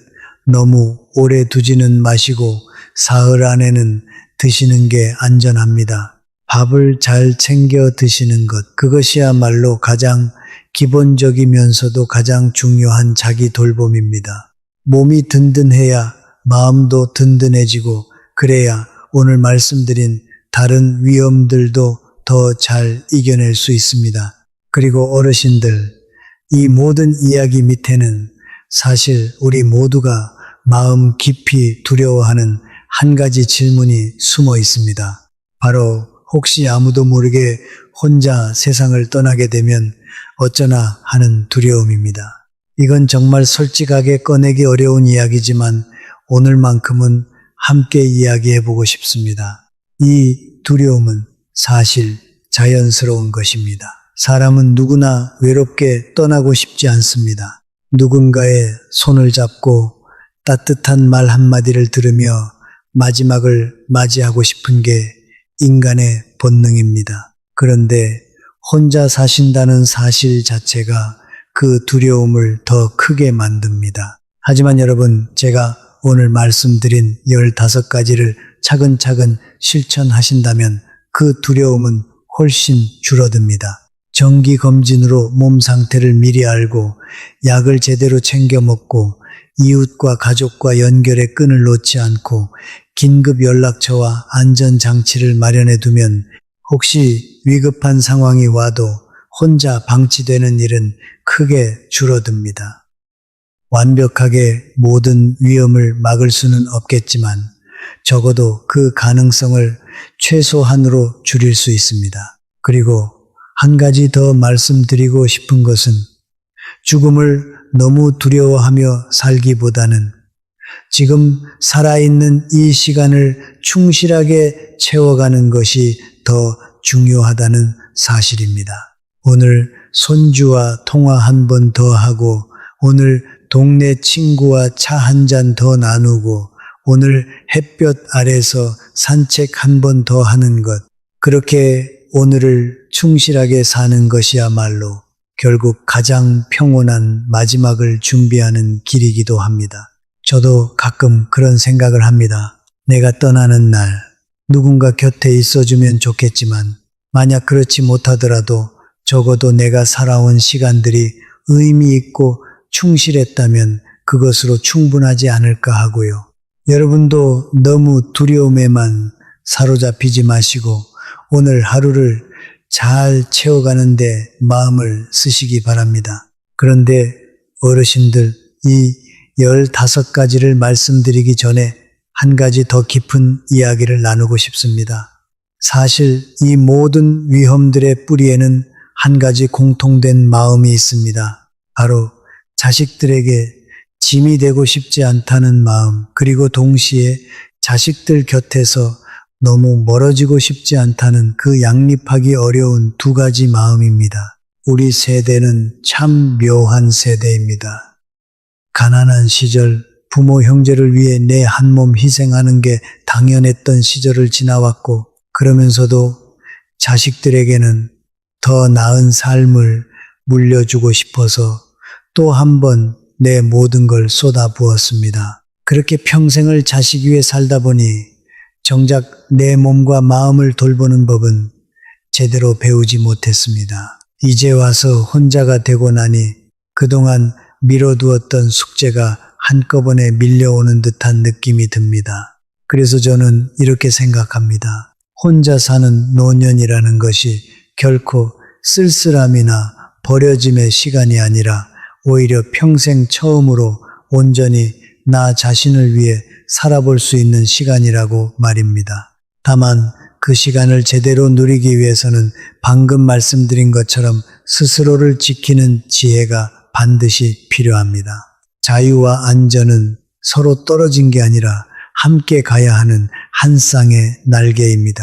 S1: 너무 오래 두지는 마시고 사흘 안에는 드시는 게 안전합니다. 밥을 잘 챙겨 드시는 것, 그것이야말로 가장 기본적이면서도 가장 중요한 자기 돌봄입니다. 몸이 든든해야 마음도 든든해지고 그래야 오늘 말씀드린 다른 위험들도 더 잘 이겨낼 수 있습니다. 그리고 어르신들, 이 모든 이야기 밑에는 사실 우리 모두가 마음 깊이 두려워하는 한 가지 질문이 숨어 있습니다. 바로 혹시 아무도 모르게 혼자 세상을 떠나게 되면 어쩌나 하는 두려움입니다. 이건 정말 솔직하게 꺼내기 어려운 이야기지만 오늘만큼은 함께 이야기해 보고 싶습니다. 이 두려움은 사실 자연스러운 것입니다. 사람은 누구나 외롭게 떠나고 싶지 않습니다. 누군가의 손을 잡고 따뜻한 말 한마디를 들으며 마지막을 맞이하고 싶은 게 인간의 본능입니다. 그런데 혼자 사신다는 사실 자체가 그 두려움을 더 크게 만듭니다. 하지만 여러분, 제가 오늘 말씀드린 15가지를 차근차근 실천하신다면 그 두려움은 훨씬 줄어듭니다. 정기검진으로 몸 상태를 미리 알고 약을 제대로 챙겨 먹고 이웃과 가족과 연결의 끈을 놓지 않고 긴급 연락처와 안전장치를 마련해 두면 혹시 위급한 상황이 와도 혼자 방치되는 일은 크게 줄어듭니다. 완벽하게 모든 위험을 막을 수는 없겠지만 적어도 그 가능성을 최소한으로 줄일 수 있습니다. 그리고 한 가지 더 말씀드리고 싶은 것은 죽음을 너무 두려워하며 살기보다는 지금 살아있는 이 시간을 충실하게 채워가는 것이 더 중요하다는 사실입니다. 오늘 손주와 통화 한 번 더 하고, 오늘 동네 친구와 차 한 잔 더 나누고, 오늘 햇볕 아래서 산책 한 번 더 하는 것, 그렇게 오늘을 충실하게 사는 것이야말로 결국 가장 평온한 마지막을 준비하는 길이기도 합니다. 저도 가끔 그런 생각을 합니다. 내가 떠나는 날 누군가 곁에 있어주면 좋겠지만 만약 그렇지 못하더라도 적어도 내가 살아온 시간들이 의미 있고 충실했다면 그것으로 충분하지 않을까 하고요. 여러분도 너무 두려움에만 사로잡히지 마시고 오늘 하루를 잘 채워가는데 마음을 쓰시기 바랍니다. 그런데 어르신들, 이 15가지를 말씀드리기 전에 한 가지 더 깊은 이야기를 나누고 싶습니다. 사실 이 모든 위험들의 뿌리에는 한 가지 공통된 마음이 있습니다. 바로 자식들에게 짐이 되고 싶지 않다는 마음, 그리고 동시에 자식들 곁에서 너무 멀어지고 싶지 않다는 그 양립하기 어려운 두 가지 마음입니다. 우리 세대는 참 묘한 세대입니다. 가난한 시절 부모 형제를 위해 내 한 몸 희생하는 게 당연했던 시절을 지나왔고, 그러면서도 자식들에게는 더 나은 삶을 물려주고 싶어서 또 한 번 내 모든 걸 쏟아부었습니다. 그렇게 평생을 자식 위해 살다 보니 정작 내 몸과 마음을 돌보는 법은 제대로 배우지 못했습니다. 이제 와서 혼자가 되고 나니 그동안 미뤄두었던 숙제가 한꺼번에 밀려오는 듯한 느낌이 듭니다. 그래서 저는 이렇게 생각합니다. 혼자 사는 노년이라는 것이 결코 쓸쓸함이나 버려짐의 시간이 아니라 오히려 평생 처음으로 온전히 나 자신을 위해 살아볼 수 있는 시간이라고 말입니다. 다만 그 시간을 제대로 누리기 위해서는 방금 말씀드린 것처럼 스스로를 지키는 지혜가 반드시 필요합니다. 자유와 안전은 서로 떨어진 게 아니라 함께 가야 하는 한 쌍의 날개입니다.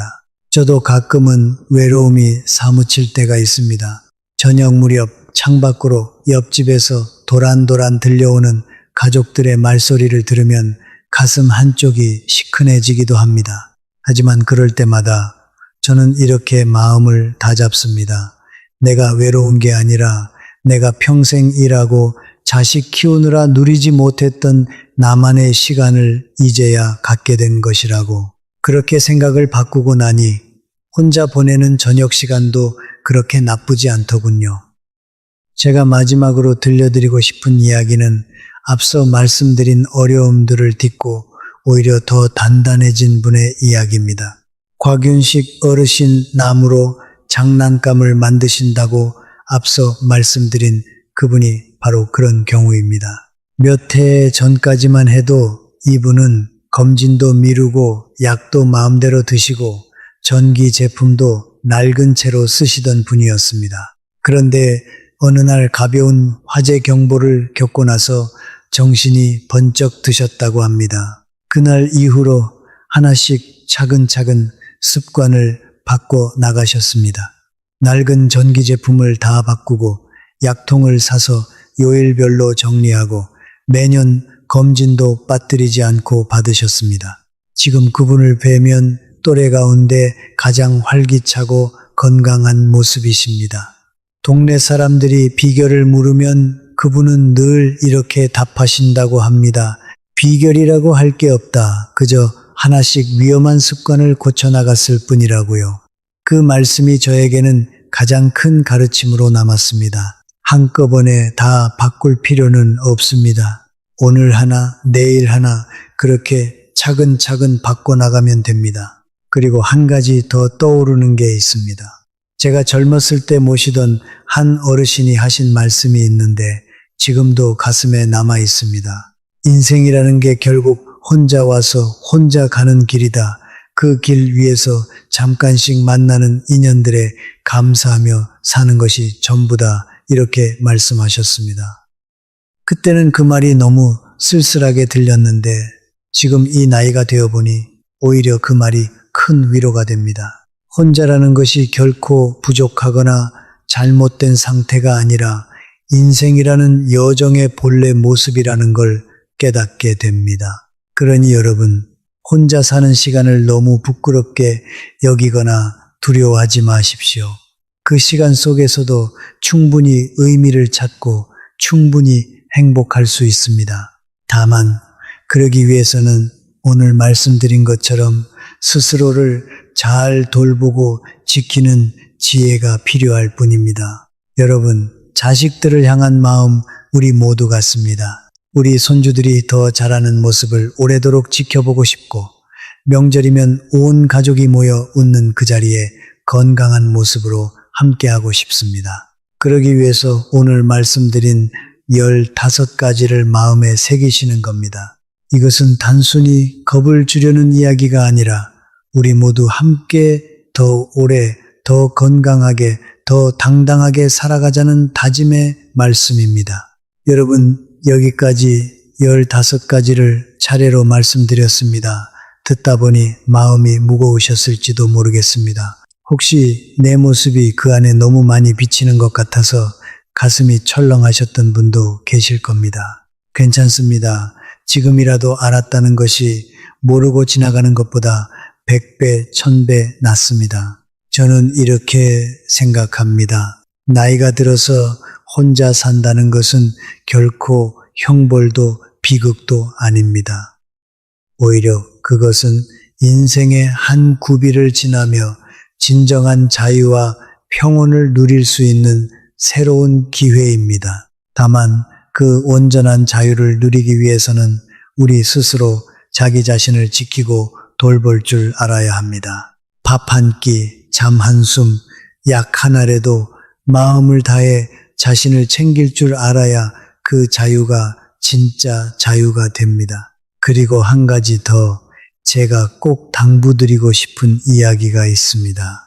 S1: 저도 가끔은 외로움이 사무칠 때가 있습니다. 저녁 무렵 창밖으로 옆집에서 도란도란 들려오는 가족들의 말소리를 들으면 가슴 한쪽이 시큰해지기도 합니다. 하지만 그럴 때마다 저는 이렇게 마음을 다잡습니다. 내가 외로운 게 아니라 내가 평생 일하고 자식 키우느라 누리지 못했던 나만의 시간을 이제야 갖게 된 것이라고. 그렇게 생각을 바꾸고 나니 혼자 보내는 저녁 시간도 그렇게 나쁘지 않더군요. 제가 마지막으로 들려드리고 싶은 이야기는 앞서 말씀드린 어려움들을 딛고 오히려 더 단단해진 분의 이야기입니다. 곽윤식 어르신 나무로 장난감을 만드신다고 앞서 말씀드린 그분이 바로 그런 경우입니다. 몇 해 전까지만 해도 이분은 검진도 미루고 약도 마음대로 드시고 전기 제품도 낡은 채로 쓰시던 분이었습니다. 그런데 어느 날 가벼운 화재 경보를 겪고 나서 정신이 번쩍 드셨다고 합니다. 그날 이후로 하나씩 차근차근 습관을 바꿔 나가셨습니다. 낡은 전기 제품을 다 바꾸고 약통을 사서 요일별로 정리하고 매년 검진도 빠뜨리지 않고 받으셨습니다. 지금 그분을 뵈면 또래 가운데 가장 활기차고 건강한 모습이십니다. 동네 사람들이 비결을 물으면 그분은 늘 이렇게 답하신다고 합니다. 비결이라고 할 게 없다. 그저 하나씩 위험한 습관을 고쳐나갔을 뿐이라고요. 그 말씀이 저에게는 가장 큰 가르침으로 남았습니다. 한꺼번에 다 바꿀 필요는 없습니다. 오늘 하나, 내일 하나 그렇게 차근차근 바꿔나가면 됩니다. 그리고 한 가지 더 떠오르는 게 있습니다. 제가 젊었을 때 모시던 한 어르신이 하신 말씀이 있는데 지금도 가슴에 남아 있습니다. 인생이라는 게 결국 혼자 와서 혼자 가는 길이다. 그 길 위에서 잠깐씩 만나는 인연들에 감사하며 사는 것이 전부다. 이렇게 말씀하셨습니다. 그때는 그 말이 너무 쓸쓸하게 들렸는데 지금 이 나이가 되어 보니 오히려 그 말이 큰 위로가 됩니다. 혼자라는 것이 결코 부족하거나 잘못된 상태가 아니라 인생이라는 여정의 본래 모습이라는 걸 깨닫게 됩니다. 그러니 여러분, 혼자 사는 시간을 너무 부끄럽게 여기거나 두려워하지 마십시오. 그 시간 속에서도 충분히 의미를 찾고 충분히 행복할 수 있습니다. 다만 그러기 위해서는 오늘 말씀드린 것처럼 스스로를 잘 돌보고 지키는 지혜가 필요할 뿐입니다. 여러분, 자식들을 향한 마음 우리 모두 같습니다. 우리 손주들이 더 자라는 모습을 오래도록 지켜보고 싶고 명절이면 온 가족이 모여 웃는 그 자리에 건강한 모습으로 함께하고 싶습니다. 그러기 위해서 오늘 말씀드린 15가지를 마음에 새기시는 겁니다. 이것은 단순히 겁을 주려는 이야기가 아니라 우리 모두 함께 더 오래, 더 건강하게, 더 당당하게 살아가자는 다짐의 말씀입니다. 여러분, 여기까지 15가지를 차례로 말씀드렸습니다. 듣다 보니 마음이 무거우셨을지도 모르겠습니다. 혹시 내 모습이 그 안에 너무 많이 비치는 것 같아서 가슴이 철렁하셨던 분도 계실 겁니다. 괜찮습니다. 지금이라도 알았다는 것이 모르고 지나가는 것보다 100배, 1000배 낫습니다. 저는 이렇게 생각합니다. 나이가 들어서 혼자 산다는 것은 결코 형벌도 비극도 아닙니다. 오히려 그것은 인생의 한 구비를 지나며 진정한 자유와 평온을 누릴 수 있는 새로운 기회입니다. 다만 그 온전한 자유를 누리기 위해서는 우리 스스로 자기 자신을 지키고 돌볼 줄 알아야 합니다. 밥 한 끼, 잠 한숨, 약 하나라도 마음을 다해 자신을 챙길 줄 알아야 그 자유가 진짜 자유가 됩니다. 그리고 한 가지 더 제가 꼭 당부드리고 싶은 이야기가 있습니다.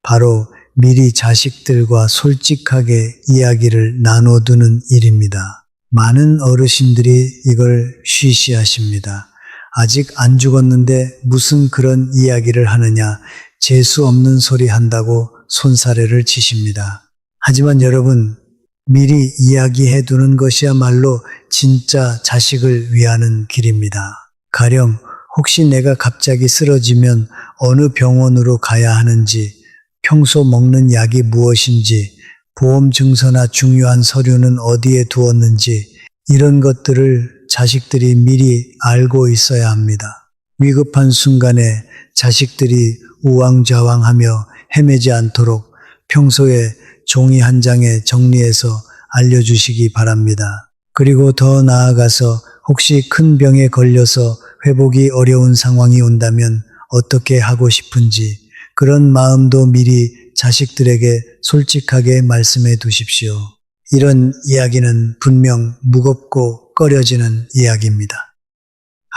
S1: 바로 미리 자식들과 솔직하게 이야기를 나눠두는 일입니다. 많은 어르신들이 이걸 쉬쉬하십니다. 아직 안 죽었는데 무슨 그런 이야기를 하느냐, 재수 없는 소리 한다고 손사래를 치십니다. 하지만 여러분, 미리 이야기해 두는 것이야말로 진짜 자식을 위하는 길입니다. 가령 혹시 내가 갑자기 쓰러지면 어느 병원으로 가야 하는지, 평소 먹는 약이 무엇인지, 보험 증서나 중요한 서류는 어디에 두었는지 이런 것들을 자식들이 미리 알고 있어야 합니다. 위급한 순간에 자식들이 우왕좌왕하며 헤매지 않도록 평소에 종이 한 장에 정리해서 알려주시기 바랍니다. 그리고 더 나아가서 혹시 큰 병에 걸려서 회복이 어려운 상황이 온다면 어떻게 하고 싶은지 그런 마음도 미리 자식들에게 솔직하게 말씀해 두십시오. 이런 이야기는 분명 무겁고 꺼려지는 이야기입니다.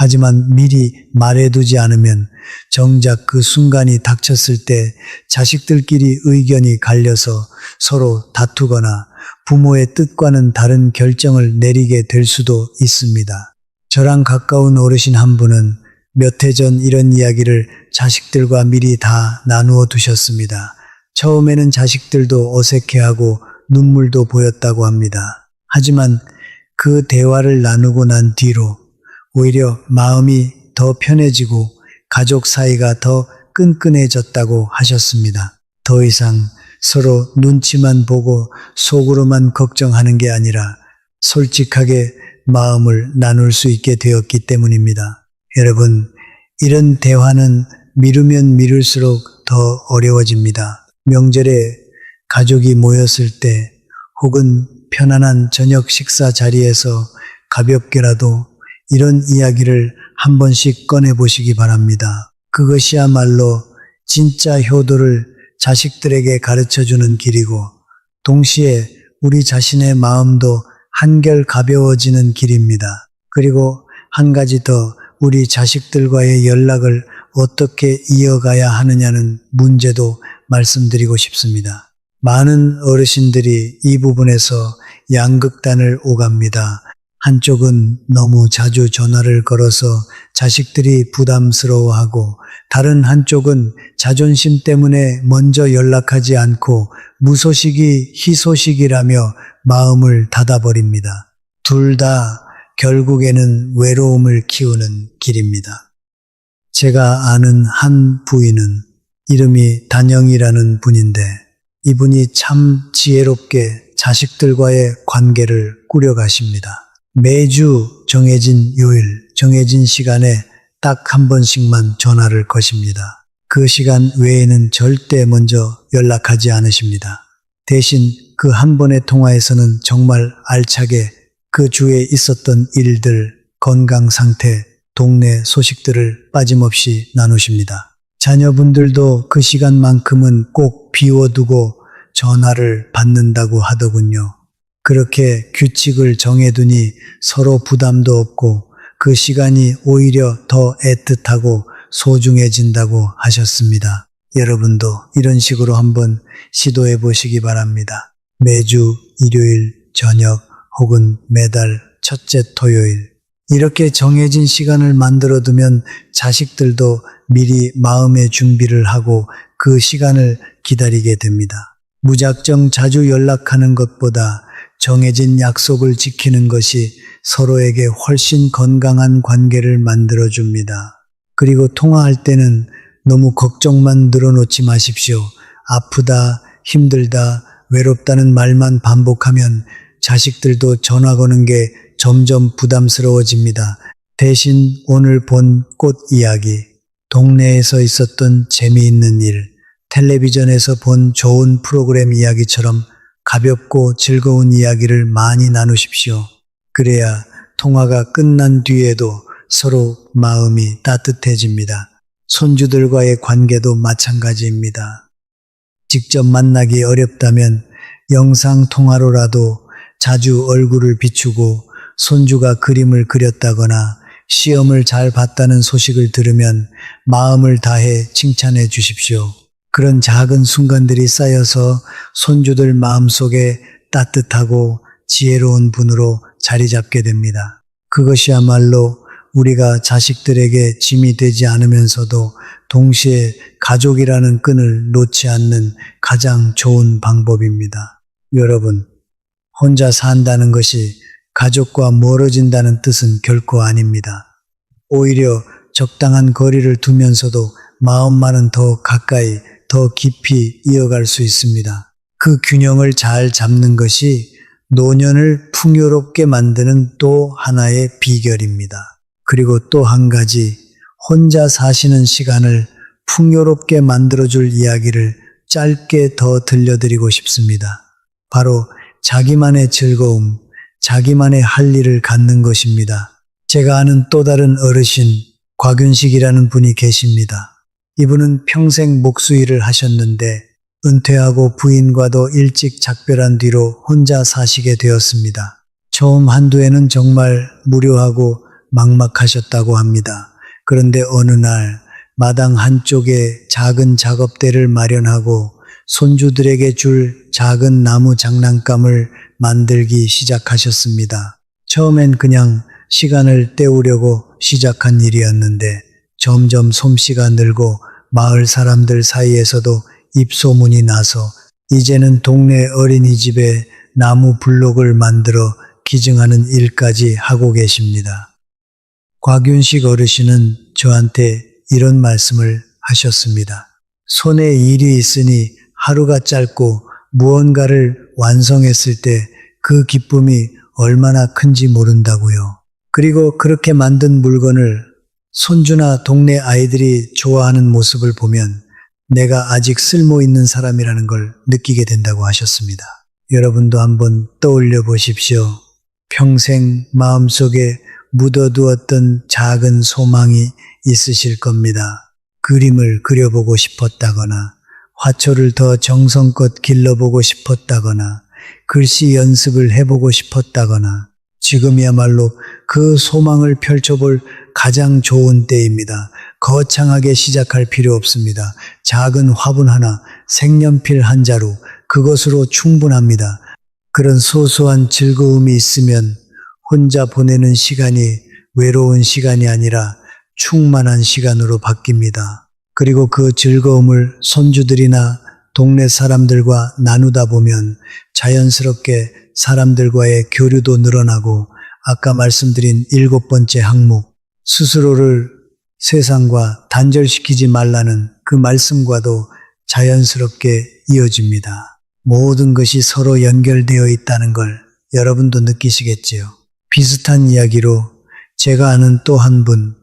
S1: 하지만 미리 말해두지 않으면 정작 그 순간이 닥쳤을 때 자식들끼리 의견이 갈려서 서로 다투거나 부모의 뜻과는 다른 결정을 내리게 될 수도 있습니다. 저랑 가까운 어르신 한 분은 몇 해 전 이런 이야기를 자식들과 미리 다 나누어 두셨습니다. 처음에는 자식들도 어색해하고 눈물도 보였다고 합니다. 하지만 그 대화를 나누고 난 뒤로 오히려 마음이 더 편해지고 가족 사이가 더 끈끈해졌다고 하셨습니다. 더 이상 서로 눈치만 보고 속으로만 걱정하는 게 아니라 솔직하게 마음을 나눌 수 있게 되었기 때문입니다. 여러분, 이런 대화는 미루면 미룰수록 더 어려워집니다. 명절에 가족이 모였을 때 혹은 편안한 저녁 식사 자리에서 가볍게라도 이런 이야기를 한 번씩 꺼내보시기 바랍니다. 그것이야말로 진짜 효도를 자식들에게 가르쳐주는 길이고 동시에 우리 자신의 마음도 한결 가벼워지는 길입니다. 그리고 한 가지 더, 우리 자식들과의 연락을 어떻게 이어가야 하느냐는 문제도 말씀드리고 싶습니다. 많은 어르신들이 이 부분에서 양극단을 오갑니다. 한쪽은 너무 자주 전화를 걸어서 자식들이 부담스러워하고 다른 한쪽은 자존심 때문에 먼저 연락하지 않고 무소식이 희소식이라며 마음을 닫아버립니다. 둘 다 결국에는 외로움을 키우는 길입니다. 제가 아는 한 부인은 이름이 단영이라는 분인데 이분이 참 지혜롭게 자식들과의 관계를 꾸려가십니다. 매주 정해진 요일, 정해진 시간에 딱 한 번씩만 전화를 거십니다. 그 시간 외에는 절대 먼저 연락하지 않으십니다. 대신 그 한 번의 통화에서는 정말 알차게 그 주에 있었던 일들, 건강 상태, 동네 소식들을 빠짐없이 나누십니다. 자녀분들도 그 시간만큼은 꼭 비워두고 전화를 받는다고 하더군요. 그렇게 규칙을 정해두니 서로 부담도 없고 그 시간이 오히려 더 애틋하고 소중해진다고 하셨습니다. 여러분도 이런 식으로 한번 시도해 보시기 바랍니다. 매주 일요일 저녁 혹은 매달 첫째 토요일 이렇게 정해진 시간을 만들어 두면 자식들도 미리 마음의 준비를 하고 그 시간을 기다리게 됩니다. 무작정 자주 연락하는 것보다 정해진 약속을 지키는 것이 서로에게 훨씬 건강한 관계를 만들어 줍니다. 그리고 통화할 때는 너무 걱정만 늘어놓지 마십시오. 아프다, 힘들다, 외롭다는 말만 반복하면 자식들도 전화 거는 게 점점 부담스러워집니다. 대신 오늘 본 꽃 이야기, 동네에서 있었던 재미있는 일, 텔레비전에서 본 좋은 프로그램 이야기처럼 가볍고 즐거운 이야기를 많이 나누십시오. 그래야 통화가 끝난 뒤에도 서로 마음이 따뜻해집니다. 손주들과의 관계도 마찬가지입니다. 직접 만나기 어렵다면 영상통화로라도 자주 얼굴을 비추고 손주가 그림을 그렸다거나 시험을 잘 봤다는 소식을 들으면 마음을 다해 칭찬해 주십시오. 그런 작은 순간들이 쌓여서 손주들 마음속에 따뜻하고 지혜로운 분으로 자리 잡게 됩니다. 그것이야말로 우리가 자식들에게 짐이 되지 않으면서도 동시에 가족이라는 끈을 놓지 않는 가장 좋은 방법입니다. 여러분, 혼자 산다는 것이 가족과 멀어진다는 뜻은 결코 아닙니다. 오히려 적당한 거리를 두면서도 마음만은 더 가까이, 더 깊이 이어갈 수 있습니다. 그 균형을 잘 잡는 것이 노년을 풍요롭게 만드는 또 하나의 비결입니다. 그리고 또 한 가지, 혼자 사시는 시간을 풍요롭게 만들어줄 이야기를 짧게 더 들려드리고 싶습니다. 바로 자기만의 즐거움, 자기만의 할 일을 갖는 것입니다. 제가 아는 또 다른 어르신 곽윤식이라는 분이 계십니다. 이분은 평생 목수일을 하셨는데 은퇴하고 부인과도 일찍 작별한 뒤로 혼자 사시게 되었습니다. 처음 한두 해는 정말 무료하고 막막하셨다고 합니다. 그런데 어느 날 마당 한쪽에 작은 작업대를 마련하고 손주들에게 줄 작은 나무 장난감을 만들기 시작하셨습니다. 처음엔 그냥 시간을 때우려고 시작한 일이었는데 점점 솜씨가 늘고 마을 사람들 사이에서도 입소문이 나서 이제는 동네 어린이집에 나무 블록을 만들어 기증하는 일까지 하고 계십니다. 곽윤식 어르신은 저한테 이런 말씀을 하셨습니다. 손에 일이 있으니 하루가 짧고 무언가를 완성했을 때 그 기쁨이 얼마나 큰지 모른다고요. 그리고 그렇게 만든 물건을 손주나 동네 아이들이 좋아하는 모습을 보면 내가 아직 쓸모 있는 사람이라는 걸 느끼게 된다고 하셨습니다. 여러분도 한번 떠올려 보십시오. 평생 마음속에 묻어두었던 작은 소망이 있으실 겁니다. 그림을 그려보고 싶었다거나 화초를 더 정성껏 길러보고 싶었다거나 글씨 연습을 해보고 싶었다거나 지금이야말로 그 소망을 펼쳐볼 가장 좋은 때입니다. 거창하게 시작할 필요 없습니다. 작은 화분 하나, 색연필 한 자루, 그것으로 충분합니다. 그런 소소한 즐거움이 있으면 혼자 보내는 시간이 외로운 시간이 아니라 충만한 시간으로 바뀝니다. 그리고 그 즐거움을 손주들이나 동네 사람들과 나누다 보면 자연스럽게 사람들과의 교류도 늘어나고 아까 말씀드린 7번째 항목, 스스로를 세상과 단절시키지 말라는 그 말씀과도 자연스럽게 이어집니다. 모든 것이 서로 연결되어 있다는 걸 여러분도 느끼시겠지요. 비슷한 이야기로 제가 아는 또 한 분,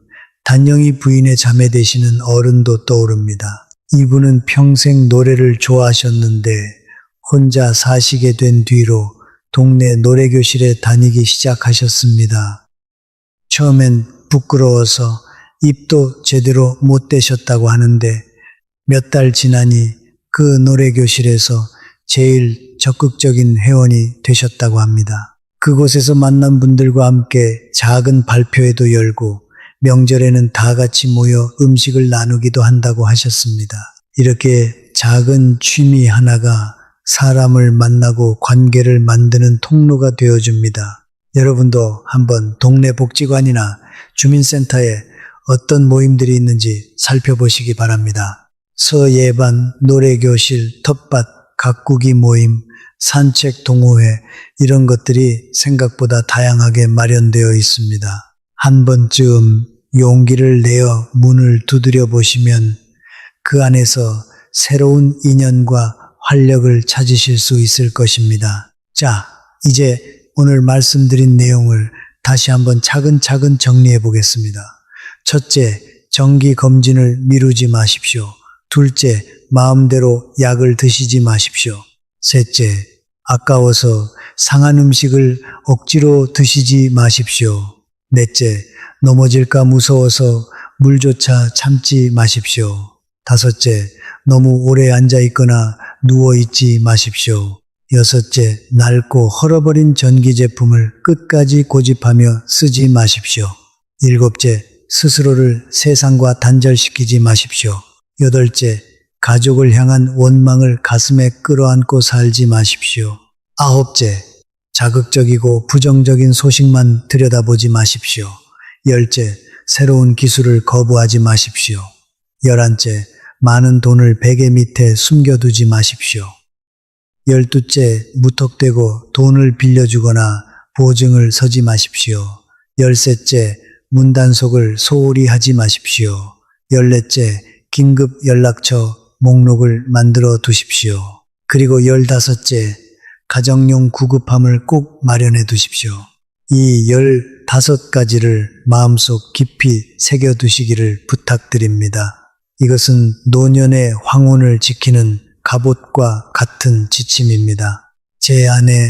S1: 단영이 부인의 자매 되시는 어른도 떠오릅니다. 이분은 평생 노래를 좋아하셨는데 혼자 사시게 된 뒤로 동네 노래교실에 다니기 시작하셨습니다. 처음엔 부끄러워서 입도 제대로 못 대셨다고 하는데 몇 달 지나니 그 노래교실에서 제일 적극적인 회원이 되셨다고 합니다. 그곳에서 만난 분들과 함께 작은 발표회도 열고 명절에는 다 같이 모여 음식을 나누기도 한다고 하셨습니다. 이렇게 작은 취미 하나가 사람을 만나고 관계를 만드는 통로가 되어줍니다. 여러분도 한번 동네 복지관이나 주민센터에 어떤 모임들이 있는지 살펴보시기 바랍니다. 서예반, 노래교실, 텃밭, 가꾸기 모임, 산책 동호회 이런 것들이 생각보다 다양하게 마련되어 있습니다. 한 번쯤 용기를 내어 문을 두드려 보시면 그 안에서 새로운 인연과 활력을 찾으실 수 있을 것입니다. 자, 이제 오늘 말씀드린 내용을 다시 한번 차근차근 정리해 보겠습니다. 첫째, 정기 검진을 미루지 마십시오. 둘째, 마음대로 약을 드시지 마십시오. 셋째, 아까워서 상한 음식을 억지로 드시지 마십시오. 넷째, 넘어질까 무서워서 물조차 참지 마십시오. 다섯째, 너무 오래 앉아 있거나 누워 있지 마십시오. 여섯째, 낡고 헐어버린 전기 제품을 끝까지 고집하며 쓰지 마십시오. 일곱째, 스스로를 세상과 단절시키지 마십시오. 여덟째, 가족을 향한 원망을 가슴에 끌어안고 살지 마십시오. 아홉째, 자극적이고 부정적인 소식만 들여다보지 마십시오. 열째, 새로운 기술을 거부하지 마십시오. 열한째, 많은 돈을 베개 밑에 숨겨두지 마십시오. 열두째, 무턱대고 돈을 빌려주거나 보증을 서지 마십시오. 열셋째, 문단속을 소홀히 하지 마십시오. 열넷째, 긴급 연락처 목록을 만들어 두십시오. 그리고 15째, 가정용 구급함을 꼭 마련해 두십시오. 이 15가지를 마음속 깊이 새겨두시기를 부탁드립니다. 이것은 노년의 황혼을 지키는 갑옷과 같은 지침입니다. 제 아내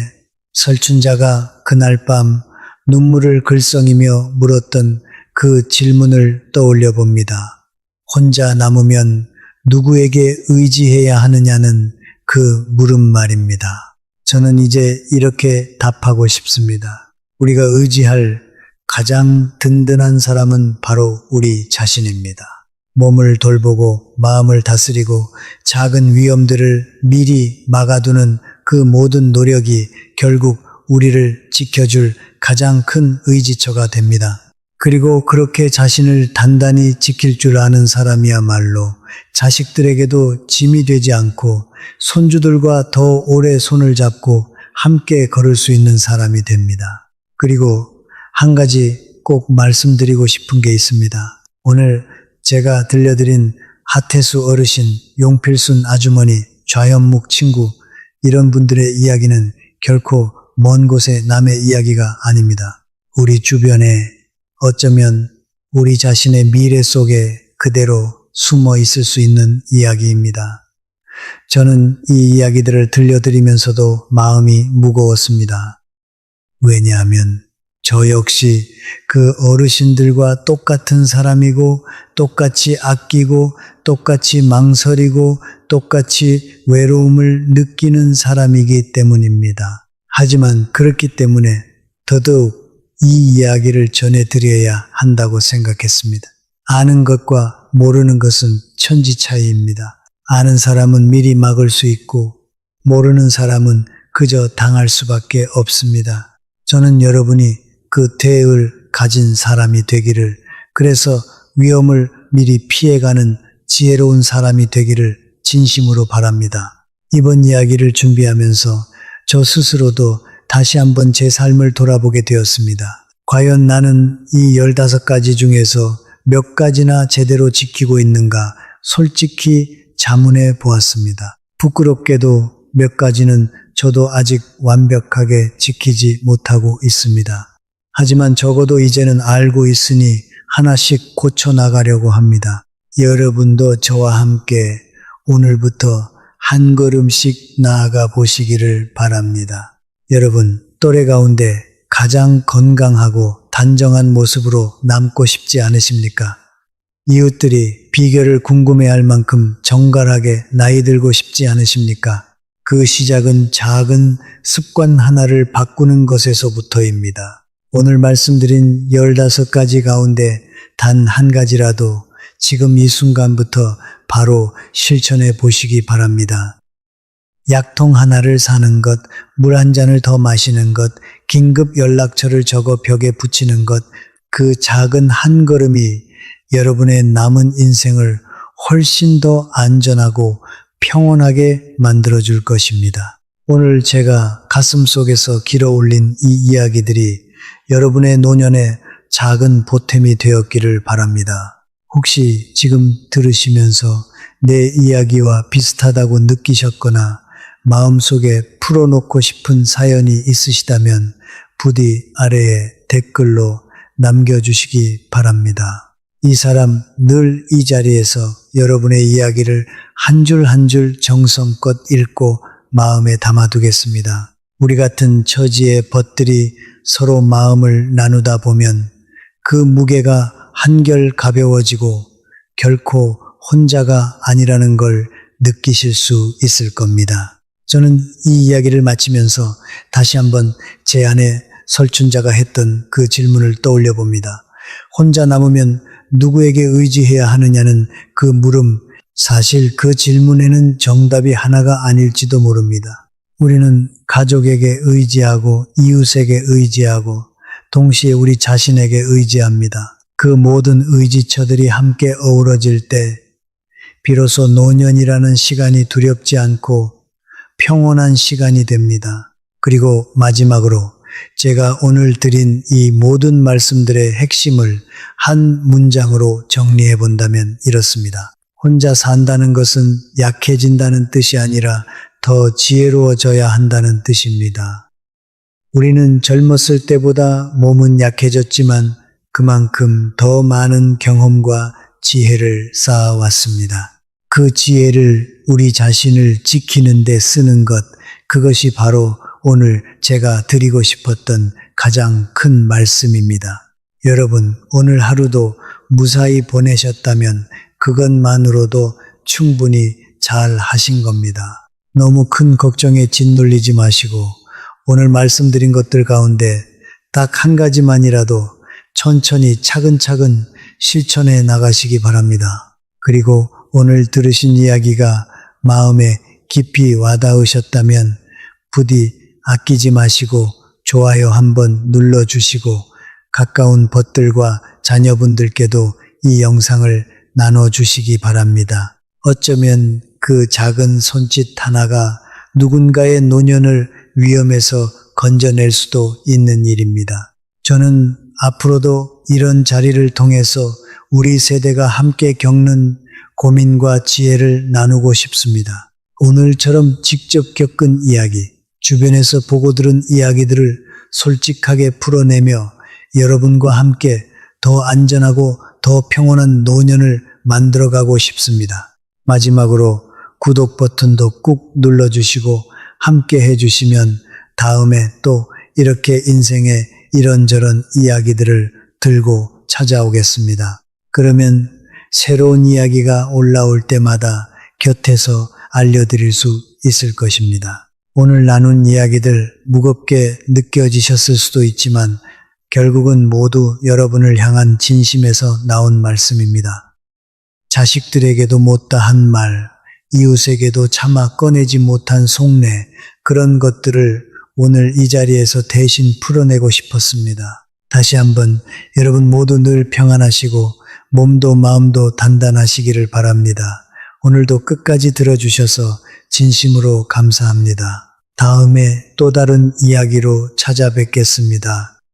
S1: 설춘자가 그날 밤 눈물을 글썽이며 물었던 그 질문을 떠올려 봅니다. 혼자 남으면 누구에게 의지해야 하느냐는 그 물음 말입니다. 저는 이제 이렇게 답하고 싶습니다. 우리가 의지할 가장 든든한 사람은 바로 우리 자신입니다. 몸을 돌보고 마음을 다스리고 작은 위험들을 미리 막아두는 그 모든 노력이 결국 우리를 지켜줄 가장 큰 의지처가 됩니다. 그리고 그렇게 자신을 단단히 지킬 줄 아는 사람이야말로 자식들에게도 짐이 되지 않고 손주들과 더 오래 손을 잡고 함께 걸을 수 있는 사람이 됩니다. 그리고 한 가지 꼭 말씀드리고 싶은 게 있습니다. 오늘 제가 들려드린 하태수 어르신, 용필순 아주머니, 좌현묵 친구 이런 분들의 이야기는 결코 먼 곳의 남의 이야기가 아닙니다. 우리 주변에 어쩌면 우리 자신의 미래 속에 그대로 숨어 있을 수 있는 이야기입니다. 저는 이 이야기들을 들려드리면서도 마음이 무거웠습니다. 왜냐하면 저 역시 그 어르신들과 똑같은 사람이고 똑같이 아끼고 똑같이 망설이고 똑같이 외로움을 느끼는 사람이기 때문입니다. 하지만 그렇기 때문에 더더욱 이 이야기를 전해드려야 한다고 생각했습니다. 아는 것과 모르는 것은 천지 차이입니다. 아는 사람은 미리 막을 수 있고 모르는 사람은 그저 당할 수밖에 없습니다. 저는 여러분이 그 대을 가진 사람이 되기를, 그래서 위험을 미리 피해가는 지혜로운 사람이 되기를 진심으로 바랍니다. 이번 이야기를 준비하면서 저 스스로도 다시 한번 제 삶을 돌아보게 되었습니다. 과연 나는 이 15가지 중에서 몇 가지나 제대로 지키고 있는가 솔직히 자문해 보았습니다. 부끄럽게도 몇 가지는 저도 아직 완벽하게 지키지 못하고 있습니다. 하지만 적어도 이제는 알고 있으니 하나씩 고쳐나가려고 합니다. 여러분도 저와 함께 오늘부터 한 걸음씩 나아가 보시기를 바랍니다. 여러분, 또래 가운데 가장 건강하고 단정한 모습으로 남고 싶지 않으십니까? 이웃들이 비결을 궁금해할 만큼 정갈하게 나이 들고 싶지 않으십니까? 그 시작은 작은 습관 하나를 바꾸는 것에서부터입니다. 오늘 말씀드린 15가지 가운데 단 한 가지라도 지금 이 순간부터 바로 실천해 보시기 바랍니다. 약통 하나를 사는 것, 물 한 잔을 더 마시는 것, 긴급 연락처를 적어 벽에 붙이는 것, 그 작은 한 걸음이 여러분의 남은 인생을 훨씬 더 안전하고 평온하게 만들어줄 것입니다. 오늘 제가 가슴속에서 길어 올린 이 이야기들이 여러분의 노년에 작은 보탬이 되었기를 바랍니다. 혹시 지금 들으시면서 내 이야기와 비슷하다고 느끼셨거나 마음속에 풀어놓고 싶은 사연이 있으시다면 부디 아래에 댓글로 남겨주시기 바랍니다. 이 사람 늘 이 자리에서 여러분의 이야기를 한 줄 한 줄 정성껏 읽고 마음에 담아두겠습니다. 우리 같은 처지의 벗들이 서로 마음을 나누다 보면 그 무게가 한결 가벼워지고 결코 혼자가 아니라는 걸 느끼실 수 있을 겁니다. 저는 이 이야기를 마치면서 다시 한번 제 아내 설춘자가 했던 그 질문을 떠올려 봅니다. 혼자 남으면 누구에게 의지해야 하느냐는 그 물음, 사실 그 질문에는 정답이 하나가 아닐지도 모릅니다. 우리는 가족에게 의지하고 이웃에게 의지하고 동시에 우리 자신에게 의지합니다. 그 모든 의지처들이 함께 어우러질 때 비로소 노년이라는 시간이 두렵지 않고 평온한 시간이 됩니다. 그리고 마지막으로 제가 오늘 드린 이 모든 말씀들의 핵심을 한 문장으로 정리해 본다면 이렇습니다. 혼자 산다는 것은 약해진다는 뜻이 아니라 더 지혜로워져야 한다는 뜻입니다. 우리는 젊었을 때보다 몸은 약해졌지만 그만큼 더 많은 경험과 지혜를 쌓아왔습니다. 그 지혜를 우리 자신을 지키는 데 쓰는 것, 그것이 바로 오늘 제가 드리고 싶었던 가장 큰 말씀입니다. 여러분, 오늘 하루도 무사히 보내셨다면 그것만으로도 충분히 잘 하신 겁니다. 너무 큰 걱정에 짓눌리지 마시고 오늘 말씀드린 것들 가운데 딱 한 가지만이라도 천천히 차근차근 실천해 나가시기 바랍니다. 그리고 오늘 들으신 이야기가 마음에 깊이 와닿으셨다면 부디 아끼지 마시고 좋아요 한번 눌러주시고 가까운 벗들과 자녀분들께도 이 영상을 나눠주시기 바랍니다. 어쩌면 그 작은 손짓 하나가 누군가의 노년을 위험에서 건져낼 수도 있는 일입니다. 저는 앞으로도 이런 자리를 통해서 우리 세대가 함께 겪는 고민과 지혜를 나누고 싶습니다. 오늘처럼 직접 겪은 이야기, 주변에서 보고 들은 이야기들을 솔직하게 풀어내며 여러분과 함께 더 안전하고 더 평온한 노년을 만들어가고 싶습니다. 마지막으로 구독 버튼도 꾹 눌러주시고 함께 해주시면 다음에 또 이렇게 인생의 이런저런 이야기들을 들고 찾아오겠습니다. 그러면 새로운 이야기가 올라올 때마다 곁에서 알려드릴 수 있을 것입니다. 오늘 나눈 이야기들 무겁게 느껴지셨을 수도 있지만 결국은 모두 여러분을 향한 진심에서 나온 말씀입니다. 자식들에게도 못다 한 말, 이웃에게도 차마 꺼내지 못한 속내, 그런 것들을 오늘 이 자리에서 대신 풀어내고 싶었습니다. 다시 한번 여러분 모두 늘 평안하시고 몸도 마음도 단단하시기를 바랍니다. 오늘도 끝까지 들어주셔서 진심으로 감사합니다. 다음에 또 다른 이야기로 찾아뵙겠습니다.